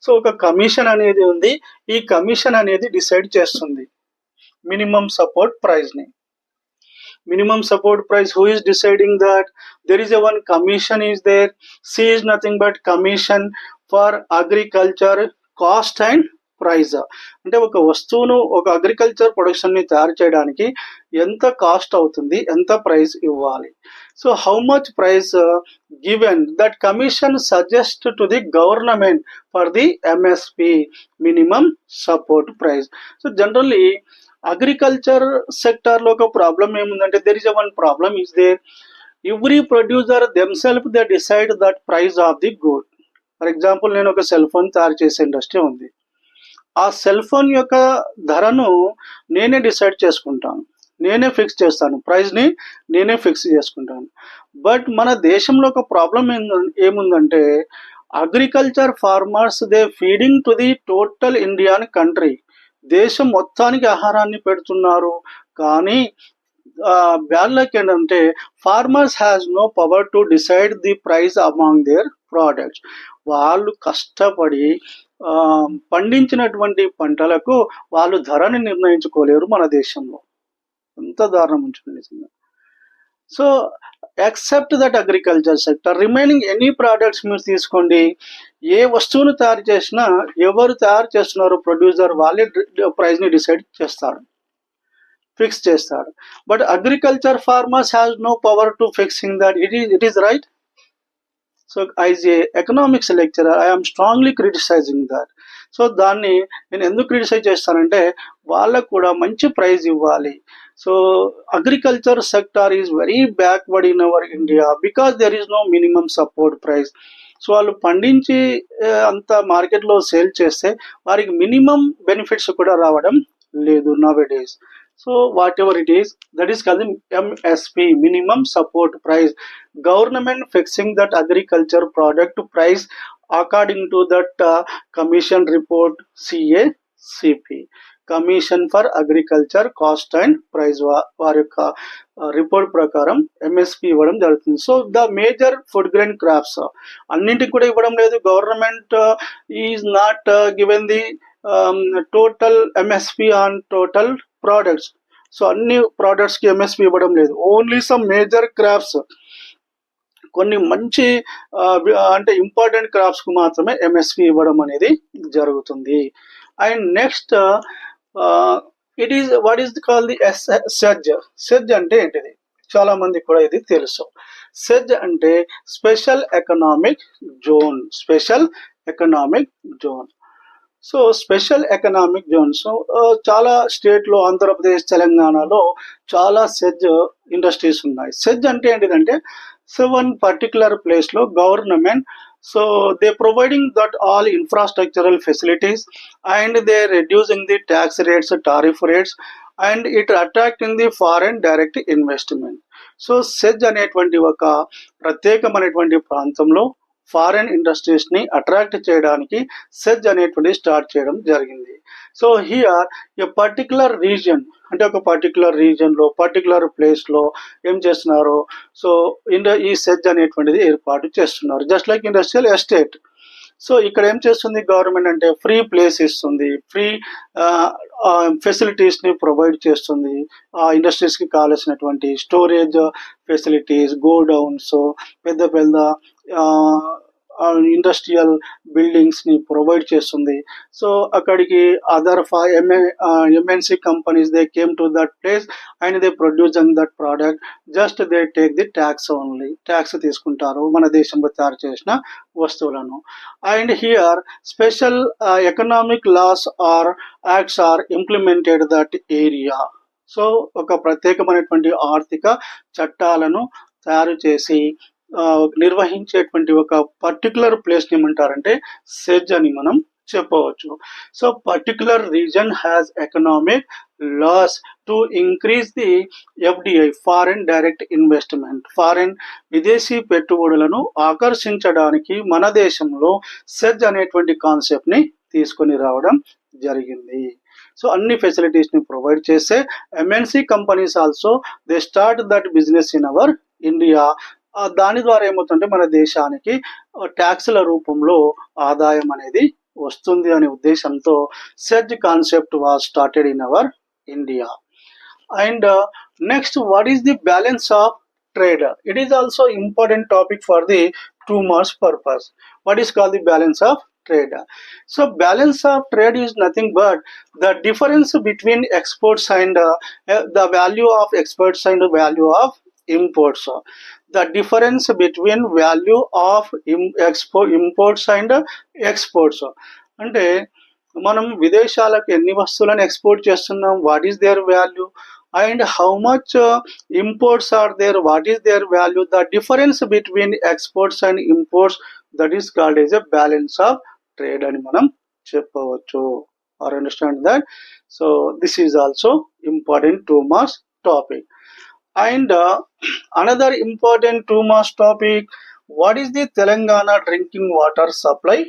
So ఒక కమిషన్ అనేది ఉంది. ఈ కమిషన్ అనేది డిసైడ్ చేస్తుంది మినిమం సపోర్ట్ ప్రైస్ ని. Minimum support price, who is deciding that? There is a one commission is there. C is nothing but commission for agriculture cost and price. అంటే ఒక వస్తువును, ఒక అగ్రికల్చర్ ప్రొడక్షన్ ని తయారు చేయడానికి ఎంత కాస్ట్ అవుతుంది, ఎంత ప్రైస్ ఇవ్వాలి. So how much price given, that commission suggest to the government for the MSP, minimum support price. So generally agriculture sector లో ఒక ప్రాబ్లం ఏముందంటే, there is a one problem is there. Every producer themself they decide that price of the good. For example, నేను ఒక cell phone తయారు చేసే industry ఉంది. ఆ cell phone యొక్క ధరను నేనే డిసైడ్ చేసుకుంటాను, నేనే ఫిక్స్ చేస్తాను, ప్రైస్ని నేనే ఫిక్స్ చేసుకుంటాను. బట్ మన దేశంలో ఒక ప్రాబ్లం ఏముందంటే, agriculture farmers they feeding to the total Indian country. దేశం మొత్తానికి ఆహారాన్ని పెడుతున్నారు, కానీ బ్యాడ్ లక్ ఏంటంటే farmers has no power to decide the price among their products. వాళ్ళు కష్టపడి పండించినటువంటి పంటలకు వాళ్ళు ధరని నిర్ణయించుకోలేరు మన దేశంలో. ఎంత దారుణం ఉంటుంది నిజంగా. So except that agriculture sector, remaining any products మీరు తీసుకోండి, ఏ వస్తువును తయారు చేసినా ఎవరు తయారు చేస్తున్నారో ప్రొడ్యూసర్ వాళ్ళే ప్రైస్ని డిసైడ్ చేస్తారు, ఫిక్స్ చేస్తాడు. But agriculture farmers has no power to fixing that. It is right. So as a economics lecturer I'm strongly criticising that. So దాన్ని నేను ఎందుకు క్రిటిసైజ్ చేస్తానంటే వాళ్ళకు కూడా మంచి ప్రైజ్ ఇవ్వాలి. So agriculture sector is very backward in our India because there is no minimum support price. So వాళ్ళు పండించి అంత మార్కెట్లో సేల్ చేస్తే వారికి మినిమం బెనిఫిట్స్ కూడా రావడం లేదు now days. So whatever it is, that is called MSP, minimum support price. Government fixing that agriculture product price according to that commission report CACP, Commission for Agriculture Cost and Price వారి యొక్క report ప్రకారం MSP ఇవ్వడం జరుగుతుంది. So the major food grain crops అన్నింటికి కూడా ఇవ్వడం లేదు. Government is not given the total MSP on total products. So అన్ని ప్రోడక్ట్స్కి MSP ఇవ్వడం లేదు. ఓన్లీ సమ్ మేజర్ క్రాప్స్, కొన్ని మంచి అంటే ఇంపార్టెంట్ క్రాప్స్కు మాత్రమే MSP ఇవ్వడం అనేది జరుగుతుంది. And next it is what is called the SEZ. SEZ అంటే ఏంటిది? చాలా మంది కూడా ఇది తెలుసు. సెజ్ అంటే special economic zone. Special economic zone. So special economic zones చాలా స్టేట్లో, ఆంధ్రప్రదేశ్, తెలంగాణలో చాలా సెజ్ ఇండస్ట్రీస్ ఉన్నాయి. సెజ్ అంటే ఏంటిదంటే వన్ పర్టికులర్ ప్లేస్లో government, so they providing that all infrastructural facilities and they reducing the tax rates, tariff rates and it attracting the foreign direct investment. So SEZ అనేటువంటి ఒక ప్రత్యేకమైనటువంటి ప్రాంతంలో ఫారెన్ ఇండస్ట్రీస్ని అట్రాక్ట్ చేయడానికి SEZ అనేటువంటి start చేయడం జరిగింది. So here A particular region, అంటే ఒక పర్టికులర్ రీజియన్లో పర్టికులర్ ప్లేస్లో ఏం చేస్తున్నారు, సో ఈ సెజ్ అనేటువంటిది ఏర్పాటు చేస్తున్నారు. Just like industrial estate. So ఇక్కడ ఏం చేస్తుంది గవర్నమెంట్ అంటే ఫ్రీ ప్లేస్ ఇస్తుంది, ఫ్రీ ఫెసిలిటీస్ని ప్రొవైడ్ చేస్తుంది. ఆ ఇండస్ట్రీస్కి కావాల్సినటువంటి స్టోరేజ్ ఫెసిలిటీస్, గోడౌన్స్, పెద్ద పెద్ద ఇండస్ట్రియల్ బిల్డింగ్స్ని ప్రొవైడ్ చేస్తుంది. సో అక్కడికి other MNC companies they came to that place and they producing that product. Just they take the tax only. Tax తీసుకుంటారు మన దేశంలో తయారు చేసిన వస్తువులను. And here special economic laws or acts are implemented that area. So ఒక ప్రత్యేకమైనటువంటి ఆర్థిక చట్టాలను తయారు చేసి నిర్వహించేటువంటి ఒక పర్టికులర్ ప్లేస్ని ఏమంటారంటే సెజ్ అని మనం చెప్పవచ్చు. So particular region has economic laws to increase the FDI, foreign direct investment. Foreign విదేశీ పెట్టుబడులను ఆకర్షించడానికి మన దేశంలో సెజ్ అనేటువంటి కాన్సెప్ట్ని తీసుకొని రావడం జరిగింది. సో అన్ని ఫెసిలిటీస్ని ప్రొవైడ్ చేసే MNC companies also they start that business in our India. దాని ద్వారా ఏమవుతుంటే మన దేశానికి ట్యాక్స్ల రూపంలో ఆదాయం అనేది వస్తుంది అనే ఉద్దేశంతో SEZ concept was started in our India. And next, what is the balance of trade? It is also important topic for the 2 marks purpose. What is called the balance of trade? So balance of trade is nothing but the difference between exports and the value of exports and the value of imports. The difference between value of imports and exports. అంటే మనం విదేశాలకు ఎన్ని వస్తువులను export చేస్తున్నాం, what is their value, and how much imports are there, what is their value. The difference between exports and imports, that is called as a balance of trade అని మనం చెప్పవచ్చు. Are understand that? So this is also important 2 marks topic. And another important 2 marks topic, what is the Telangana drinking water supply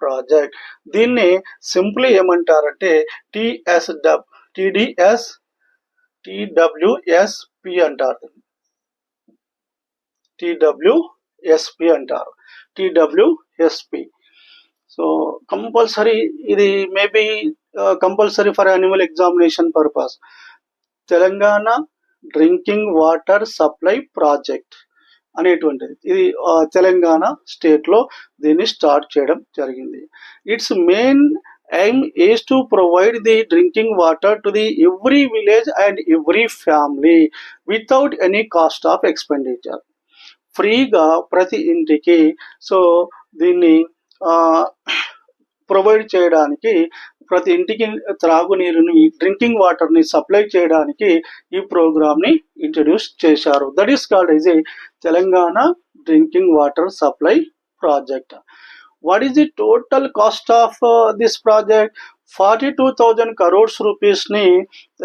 project? దీన్ని simply ఏమంటారంటే TWSP అంటారు. TWSP అంటారు. TWSP. So compulsory ఇది maybe compulsory for annual examination purpose. Telangana drinking water supply project అనేటువంటిది ఇది తెలంగాణ స్టేట్లో దీన్ని start చేయడం జరిగింది. It's main aim is to provide the drinking water to the every village and every family without any cost of expenditure. ఫ్రీగా ప్రతి ఇంటికి so దీన్ని ప్రొవైడ్ చేయడానికి, ప్రతి ఇంటికి త్రాగునీరుని డ్రింకింగ్ వాటర్ని సప్లై చేయడానికి ఈ ప్రోగ్రామ్ని ఇంట్రడ్యూస్ చేశారు. That is called as A Telangana drinking water supply project. What is the total cost of this project? 42,000 crores rupees ని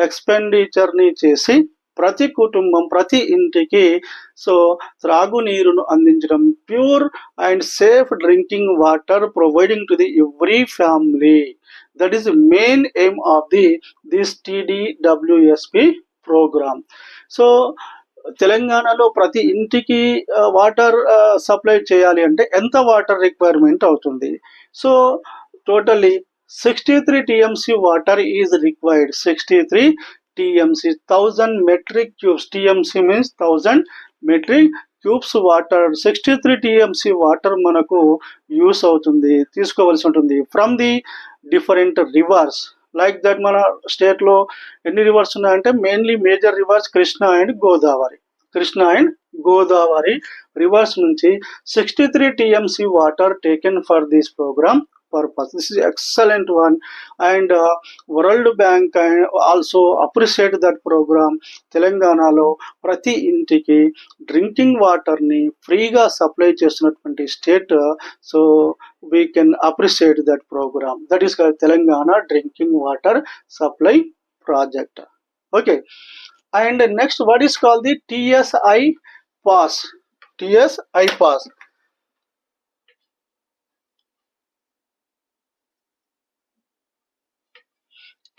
ఎక్స్పెండిచర్ ని చేసి ప్రతి కుటుంబం ప్రతి ఇంటికి సో త్రాగునీరును అందించడం, pure and safe drinking water providing to the every family. That is main aim of this TDWSP programme. So తెలంగాణలో ప్రతి ఇంటికి వాటర్ సప్లై చేయాలి అంటే ఎంత వాటర్ రిక్వైర్మెంట్ అవుతుంది? So totally 63 TMC water is required. 63 TMC, 1000 metric cubes. TMC means 1000 metric cubes water. 63 TMC water మనకు use అవుతుంది, తీసుకోవాల్సి ఉంటుంది from the different rivers. Like that మన స్టేట్లో ఎన్ని రివర్స్ ఉన్నాయంటే mainly major rivers Krishna and Godavari. Krishna and Godavari rivers నుంచి 63 TMC water taken for this programme purpose. This is excellent one, and World Bank also appreciate that program. తెలంగాణలో ప్రతి ఇంటికి drinking వాటర్ని ఫ్రీగా సప్లై చేస్తున్నటువంటి state. So we can appreciate that programme. That is Telangana drinking water supply project. Okay, and next what is called the TSI pass. TSI pass.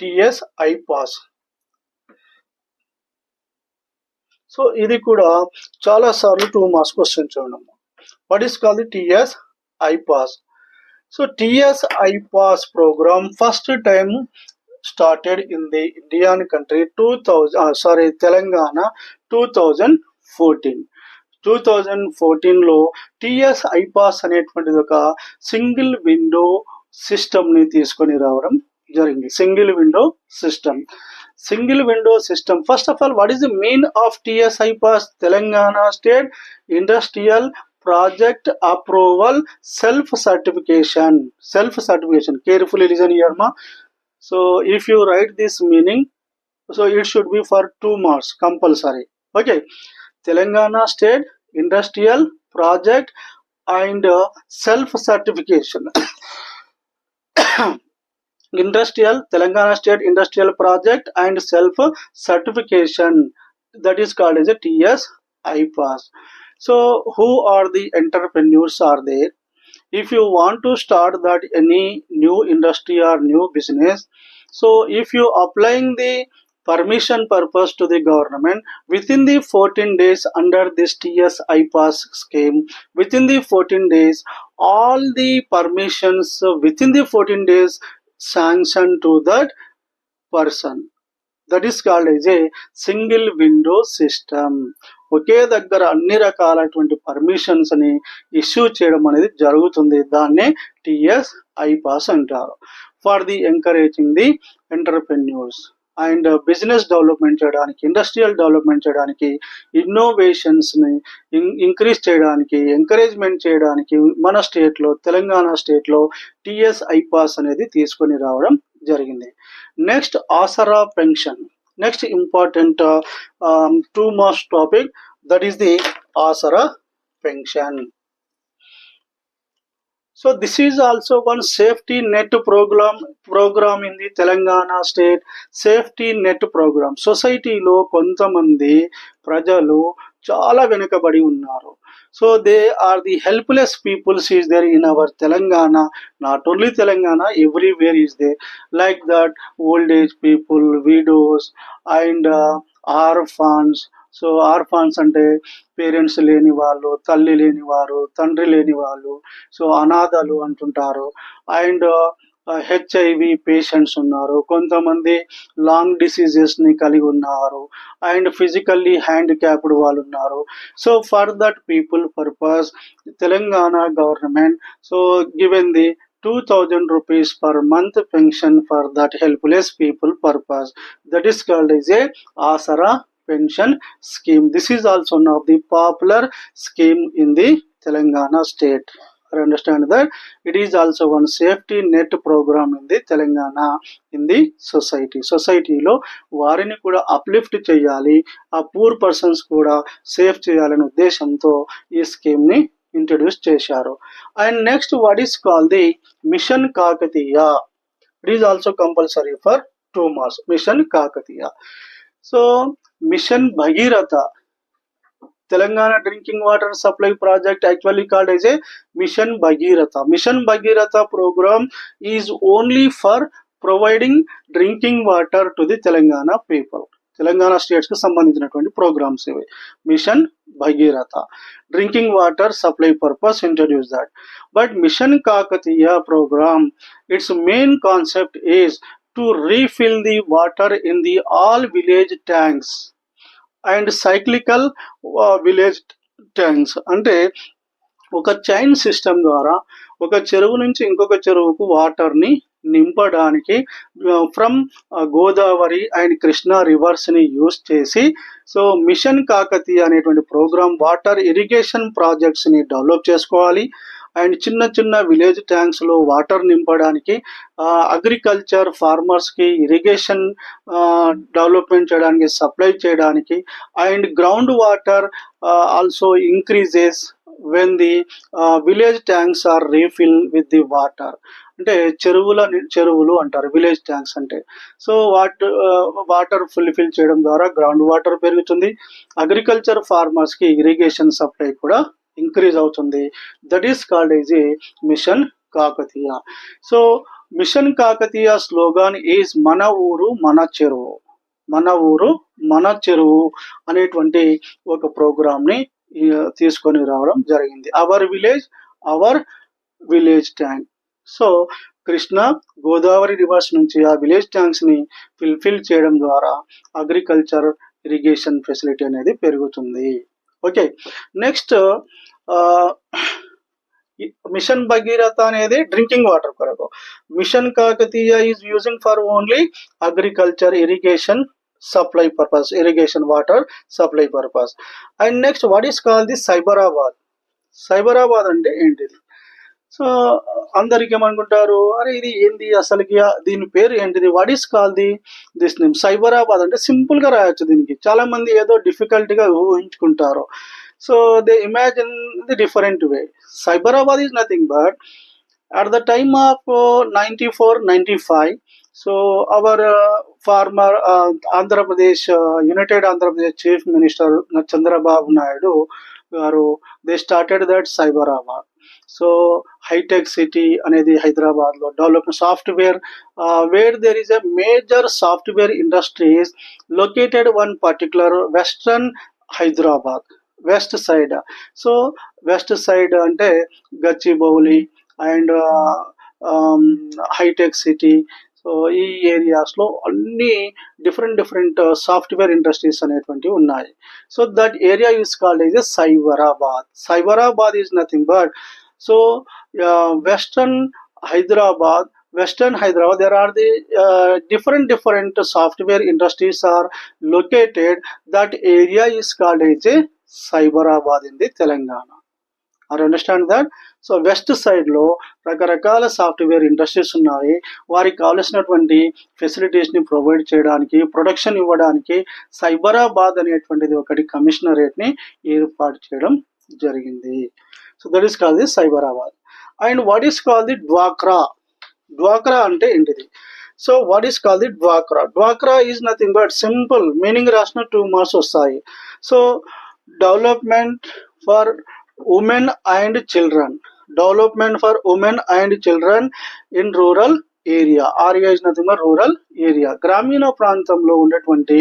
TSI pass. So ఇది కూడా చాలా సార్లు 2 మార్క్స్ క్వశ్చన్ చూడము. What is called the TSI pass? So TSI pass program first time started in the Indian country Telangana 2014. 2014లో TSI pass అనేటువంటిది ఒక single window సిస్టమ్ని తీసుకొని రావడం జరిగింది. Single window system. Single window system. First of all, what is the mean of TSI pass? Telangana state industrial project approval self certification. Self certification. Carefully listen here మా. So if you write this meaning, so it should be for 2 marks compulsory. Okay, Telangana state industrial project and self certification. Telangana State Industrial Project and Self Certification, that is called as a TSI pass. So who are the entrepreneurs are there? If you want to start that any new industry or new business, so if you applying the permission purpose to the government within the 14 days under this TSI pass scheme, within the 14 days all the permissions within the 14 days sanction to that person. That is called as a single window system. ఒకే దగ్గర అన్ని రకాలైనటువంటి permissions ని issue చేయడం అనేది జరుగుతుంది. దాన్నే TSI pass అంటారు. For the encouraging the entrepreneurs and business development చేయడానికి, ఇండస్ట్రియల్ డెవలప్మెంట్ చేయడానికి, ఇన్నోవేషన్స్ని ఇంక్రీజ్ చేయడానికి, ఎంకరేజ్మెంట్ చేయడానికి మన స్టేట్లో తెలంగాణ స్టేట్లో TSI pass అనేది తీసుకొని రావడం జరిగింది. Next Aasara pension. Next important 2 marks topic, that is the Aasara pension. So this is also one safety net program in the Telangana state. Safety net program. సొసైటీలో కొంతమంది ప్రజలు చాలా వెనుకబడి ఉన్నారు. So they are the helpless peoples is there in our Telangana, not only Telangana, everywhere is there. Like that old age people, widows and orphans. So orphans అంటే parents లేని వాళ్ళు, తల్లి లేని వారు, తండ్రి లేని వాళ్ళు, సో అనాథలు అంటుంటారు. అండ్ హెచ్ఐవి పేషెంట్స్ ఉన్నారు, కొంతమంది లాంగ్ డిసీజెస్ని కలిగి ఉన్నారు, అండ్ ఫిజికల్లీ హ్యాండిక్యాప్డ్ వాళ్ళు ఉన్నారు. So for that people purpose Telangana government so given the 2000 rupees per month pension for that helpless people purpose. That is called as a Asara pension scheme. This is also one of the popular scheme in the Telangana state. I understand that it is also one safety net program in the Telangana in the society లో వారిని కూడా uplift చేయాలి, ఆ poor persons కూడా safe చేయాలనే ఉద్దేశంతో ఈ scheme ని ఇంట్రడ్యూస్ చేశారు. And next what is call the mission Kakatiya. It is also compulsory for 2 marks. Mission Kakatiya. So mission Bhagiratha, Telangana drinking water supply project actually called as a Mission Bhagirath. Mission Bhagirath program is only for providing drinking water to the Telangana people. Telangana states కి సంబంధించినటువంటి programmes ఇవి. Mission Bhagiratha drinking water supply purpose introduce that. But mission Kakatiya programme it's main concept is to refill the water in the all village tanks and cyclical village tanks. అంటే ఒక chain system ద్వారా ఒక చెరువు నుంచి ఇంకొక చెరువుకు వాటర్ని నింపడానికి ఫ్రమ్ గోదావరి అండ్ కృష్ణా రివర్స్ని యూస్ చేసి సో మిషన్ కాకతీయ అనేటువంటి ప్రోగ్రామ్ వాటర్ ఇరిగేషన్ ప్రాజెక్ట్స్ని డెవలప్ చేసుకోవాలి. అండ్ చిన్న చిన్న విలేజ్ ట్యాంక్స్లో వాటర్ నింపడానికి, అగ్రికల్చర్ ఫార్మర్స్కి ఇరిగేషన్ డెవలప్మెంట్ చేయడానికి, సప్లై చేయడానికి, and ground water also increases when the village tanks are refill with the water. అంటే చెరువులు అంటారు విలేజ్ ట్యాంక్స్ అంటే. సో వాటర్ ఫుల్ఫిల్ చేయడం ద్వారా గ్రౌండ్ వాటర్ పెరుగుతుంది, అగ్రికల్చర్ ఫార్మర్స్కి ఇరిగేషన్ సప్లై కూడా ఇంక్రీజ్ అవుతుంది. That is called is a mission Kakatiya. So mission Kakatiya slogan is మన ఊరు మన చెరువు, మన ఊరు మన చెరువు అనేటువంటి ఒక ప్రోగ్రామ్ని తీసుకొని రావడం జరిగింది. Hour village tank. So Krishna Godavari rivers నుంచి ఆ విలేజ్ ట్యాంక్స్ని ఫిల్ చేయడం ద్వారా అగ్రికల్చర్ ఇరిగేషన్ ఫెసిలిటీ అనేది పెరుగుతుంది. ఓకే, నెక్స్ట్ మిషన్ భగీరథ అనేది డ్రింకింగ్ వాటర్ కొరకు, mission Kakatiya is using for only agriculture irrigation supply purpose, irrigation water supply purpose. And next what is call the Cyberabad. Cyberabad అంటే ఏంటిది? సో అందరికి ఏమనుకుంటారు, అరే ఇది ఏంది అసలుకి, దీని పేరు ఏంటిది, what is call this name Cyberabad అంటే సింపుల్ గా రాయొచ్చు. దీనికి చాలా మంది ఏదో డిఫికల్టీగా ఊహించుకుంటారు. So they imagine the different way. Cyberabad is nothing but at the time of 94-95, so our former Andhra Pradesh, United Andhra Pradesh Chief Minister Chandrababu Naidu garu, they started that Cyberabad. So high-tech city అనేది హైదరాబాద్ లో develop software, where there is a major software industries located one particular western Hyderabad, west side. So west side అంటే Gachibowli and హైటెక్ City. So ఈ ఏరియాస్లో అన్ని different software industries అనేటువంటివి ఉన్నాయి. So that area is called as a Cyberabad. Cyberabad is nothing but so western Hyderabad, there are the different software industries are located. That area is called as a Cyberabad in the Telangana. Are you understand that? So west side లో రకరకాల software industries ఉన్నాయి. వారికి కావలసినటువంటి facilities ని provide చేయడానికి, production ఇవ్వడానికి సైబరాబాద్ అనేటువంటిది ఒకటి కమిషనరేట్ ని ఏర్పాటు చేయడం జరిగింది. So that is called the Cyberabad. And what is called the డ్వాక్రా. డ్వాక్రా అంటే ఏంటిది? So what is called the డ్వాక్రా. డ్వాక్రా is nothing but simple meaning రాసిన 2 marks వస్తాయి. So development for women and children, development for women and children in rural area. RA is nothing but rural area. గ్రామీణ ప్రాంతంలో ఉండేటువంటి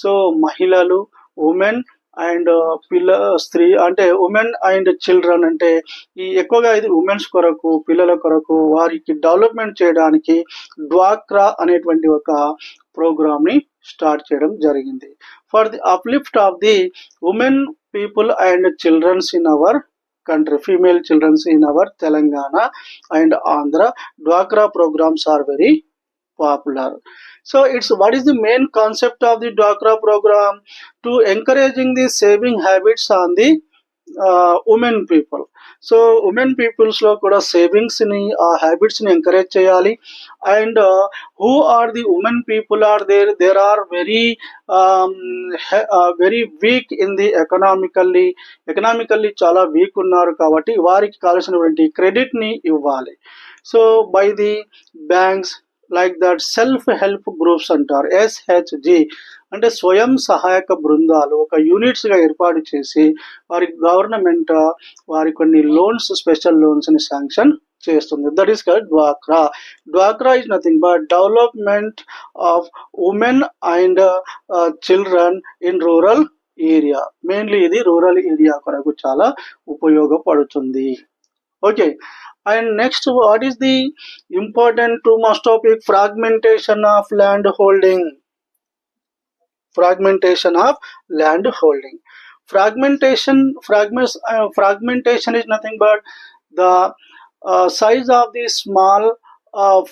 so మహిళలు, women and స్త్రీ అంటే ఉమెన్ అండ్ చిల్డ్రన్ అంటే ఈ ఎక్కువగా ఇది ఉమెన్స్ కొరకు, పిల్లల కొరకు, వారికి డెవలప్మెంట్ చేయడానికి డ్వాక్రా అనేటువంటి ఒక ప్రోగ్రామ్ ని స్టార్ట్ చేయడం జరిగింది. For the uplift of the women people and childrens in our country, female children in our Telangana and Andhra, Dwakra programs are very popular. So it's what is the main concept of the Dwakra program? To encouraging the saving habits on the women people. So women peoples లో కూడా savings ని ఆ habits ని encourage చేయాలి. And who are the women people are there are very weak in the economically చాలా weak ఉన్నారు కాబట్టి వారికి కావాల్సినటువంటి క్రెడిట్ ని ఇవ్వాలి. So by the banks like that self help groups అంటారు, SHG అంటే స్వయం సహాయక బృందాలు ఒక యూనిట్స్ గా ఏర్పాటు చేసి వారికి గవర్నమెంట్ వారి కొన్ని లోన్స్, స్పెషల్ లోన్స్ ని శాంక్షన్ చేస్తుంది. దట్ ఈస్ కాల్డ్ డ్వాక్రా. డ్వాక్రా is nothing but development of women and children in rural area. Mainly ఇది రూరల్ ఏరియా కొరకు చాలా ఉపయోగపడుతుంది. Okay, and next what is the important two most topic? Fragmentation of land holding. Fragmentation is nothing but the size of the small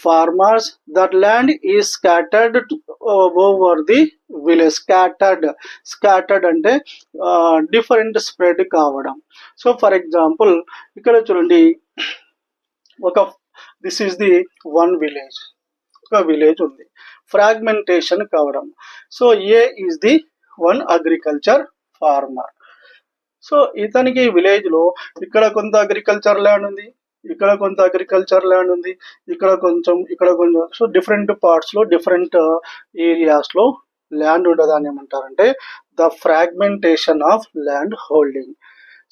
farmers, that land is scattered over the village. Scattered అంటే different spread కావడం. So for example ఇక్కడ చూడండి, this is the one village, ఒక village ఉంది, fragmentation కావడం. So A is the one agriculture farmer. So ఇతనికి village లో ఇక్కడ కొంత అగ్రికల్చర్ ల్యాండ్ ఉంది, ఇక్కడ కొంత అగ్రికల్చర్ ల్యాండ్ ఉంది, ఇక్కడ కొంచెం, ఇక్కడ కొంచెం. సో డిఫరెంట్ పార్ట్స్ లో, డిఫరెంట్ ఏరియాస్ లో ల్యాండ్ ఉండదాన్ని ఏమంటారంటే the fragmentation of land holding.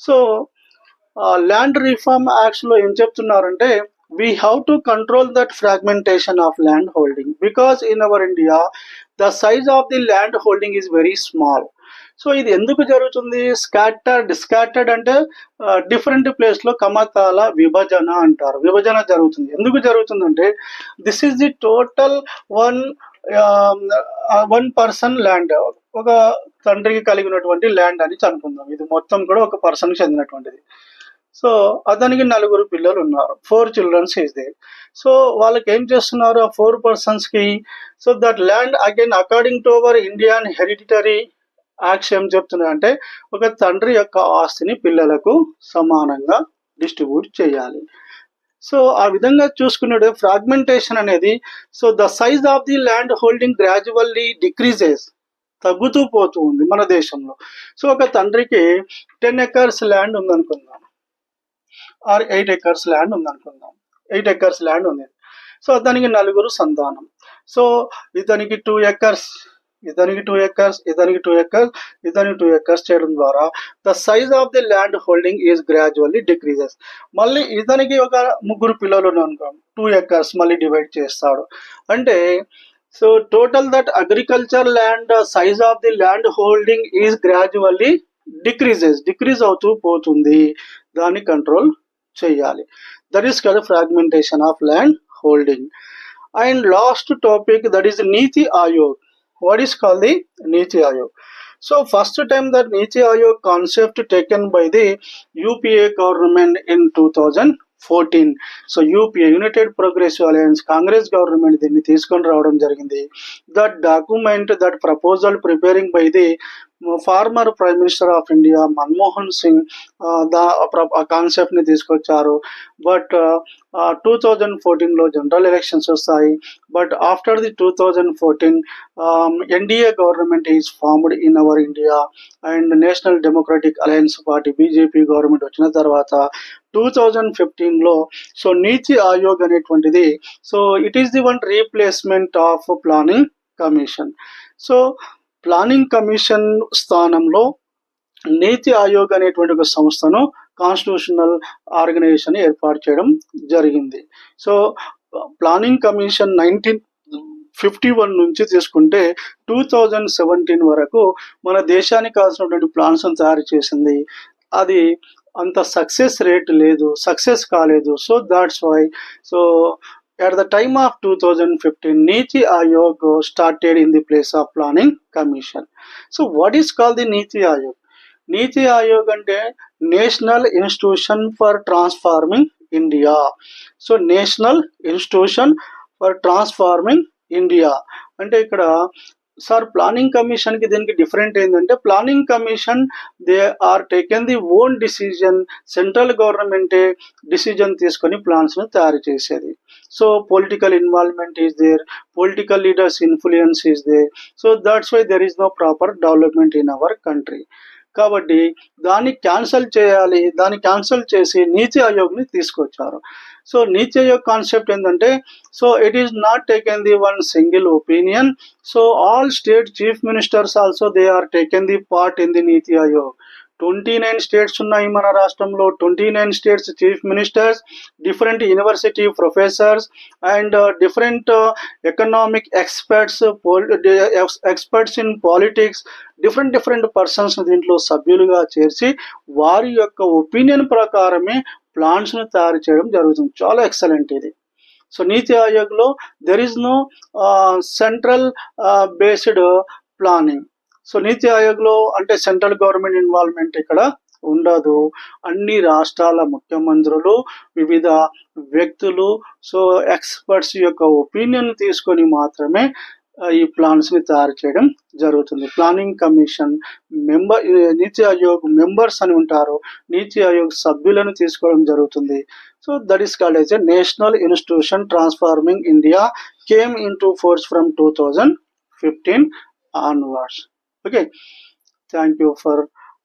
So land reform acts లో ఏం చెప్తున్నారంటే we have to control that fragmentation of land holding, because in our India the size of the land holding is very small. So ఇది ఎందుకు జరుగుతుంది? Scattered అంటే different place లో కమతాల విభజన అంటారు, విభజన జరుగుతుంది. ఎందుకు జరుగుతుందంటే this is the total one person land, ఒక తండ్రికి కలిగినటువంటి ల్యాండ్ అని అనుకుందాం. ఇది మొత్తం కూడా ఒక పర్సన్ కి చెందినటువంటిది. సో అతనికి 4 పిల్లలు ఉన్నారు, 4 చిల్డ్రన్స్ ఈజ్ దేర్. సో వాళ్ళకి ఏం చేస్తున్నారు ఆ 4 persons కి? So that land again according to our Indian hereditary acts ఏం చెప్తున్నాయంటే ఒక తండ్రి యొక్క ఆస్తిని పిల్లలకు సమానంగా డిస్ట్రిబ్యూట్ చేయాలి. సో ఆ విధంగా చూసుకునే ఫ్రాగ్మెంటేషన్ అనేది, so the size of the land holding gradually decreases, తగ్గుతూ పోతూ ఉంది మన దేశంలో. సో ఒక తండ్రికి 10 acres ల్యాండ్ ఉందనుకుందాం, ఆర్ 8 acres ల్యాండ్ ఉందనుకుందాం, 8 acres ల్యాండ్ ఉంది. సో అతనికి 4 సంతానం. సో ఇతనికి 2 acres, ఇతనికి 2 acres, ఇతనికి 2 acres, ఇతనికి 2 acres చేయడం ద్వారా the size of the land holding is gradually decreases. మళ్ళీ ఇతనికి ఒక 3 పిల్లలు అనుకో, 2 acres మళ్ళీ డివైడ్ చేస్తాడు. అంటే so total that agriculture land size of the land holding is gradually decrease అవుతూ పోతుంది. దాన్ని కంట్రోల్ చేయాలి. That is called fragmentation of land holding. And last topic, that is NITI Aayog. What is called the NITI Aayog? So first time that NITI Aayog concept taken by the UPA government in 2014. So UPA, united progressive alliance, Congress government దీన్ని తీసుకొని రావడం జరిగింది. That document, that proposal preparing by the farmer prime minister of India Manmohan Singh ఆ concept ని తీసుకొచ్చారు. But 2014 లో general elections వస్తాయి. But after the 2014 NDA government is formed in our India and national democratic alliance party BJP government వచ్చిన తర్వాత 2015 లో so NITI Aayog అనేటువంటిది, so it is the one replacement of planning commission. So planning commission స్థానంలో నీతి ఆయోగ్ అనేటువంటి ఒక సంస్థను constitutional organisation ఏర్పాటు చేయడం జరిగింది. సో ప్లానింగ్ కమిషన్ 1951 నుంచి తీసుకుంటే 2017 వరకు మన దేశానికి కావాల్సినటువంటి ప్లాన్స్ తయారు చేసింది. అది అంత సక్సెస్ రేట్ లేదు, సక్సెస్ కాలేదు. So that's why so at the time of 2015 Niti Aayog started in the place of planning commission. So what is called the Niti Aayog? Niti Aayog ante National Institution for Transforming India. So National Institution for Transforming India అంటే ఇక్కడ sir planning commission కి దీనికి different ఏంటంటే planning commission they are taken the own decision, central గవర్నమెంటే decision తీసుకొని plans ను తయారు చేసేది. So political involvement is there, political leaders influence is there. So that's why there is no proper development in our country. కాబట్టి దాన్ని cancel చేయాలి, దాన్ని cancel చేసి నీతి ఆయోగ్ని తీసుకొచ్చారు. సో నీతి ఆయోగ్ కాన్సెప్ట్ ఏంటంటే so it is not taken the one single opinion. So all state chief ministers also they are taken the part in the NITI Aayog. 29 states ఉన్నాయి మన రాష్ట్రంలో. 29 states chief ministers, different university professors and different economic experts, experts in politics, different persons దీంట్లో సభ్యులుగా చేర్చి వారి యొక్క opinion ప్రకారమే plans ను తయారు చేయడం జరుగుతుంది. చాలా ఎక్సలెంట్ ఇది. సో నీతి ఆయోగ్ లో there is no central based planning. So NITI Aayog లో అంటే సెంట్రల్ గవర్నమెంట్ ఇన్వాల్వ్మెంట్ ఇక్కడ ఉండదు. అన్ని రాష్ట్రాల ముఖ్యమంత్రులు, వివిధ వ్యక్తులు, సో ఎక్స్పర్ట్స్ యొక్క ఒపీనియన్ తీసుకొని మాత్రమే ఈ ప్లాన్స్ ని తయారు చేయడం జరుగుతుంది. ప్లానింగ్ కమిషన్ మెంబర్, నీతి ఆయోగ్ మెంబర్స్ అని ఉంటారు, నీతి ఆయోగ్ సభ్యులను తీసుకోవడం జరుగుతుంది. So that is called as a national institution transforming India came in to force from 2015 onwards. Okay, thank you for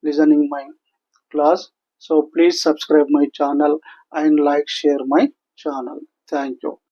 listening my class. So please subscribe my channel and like, share my channel. Thank you.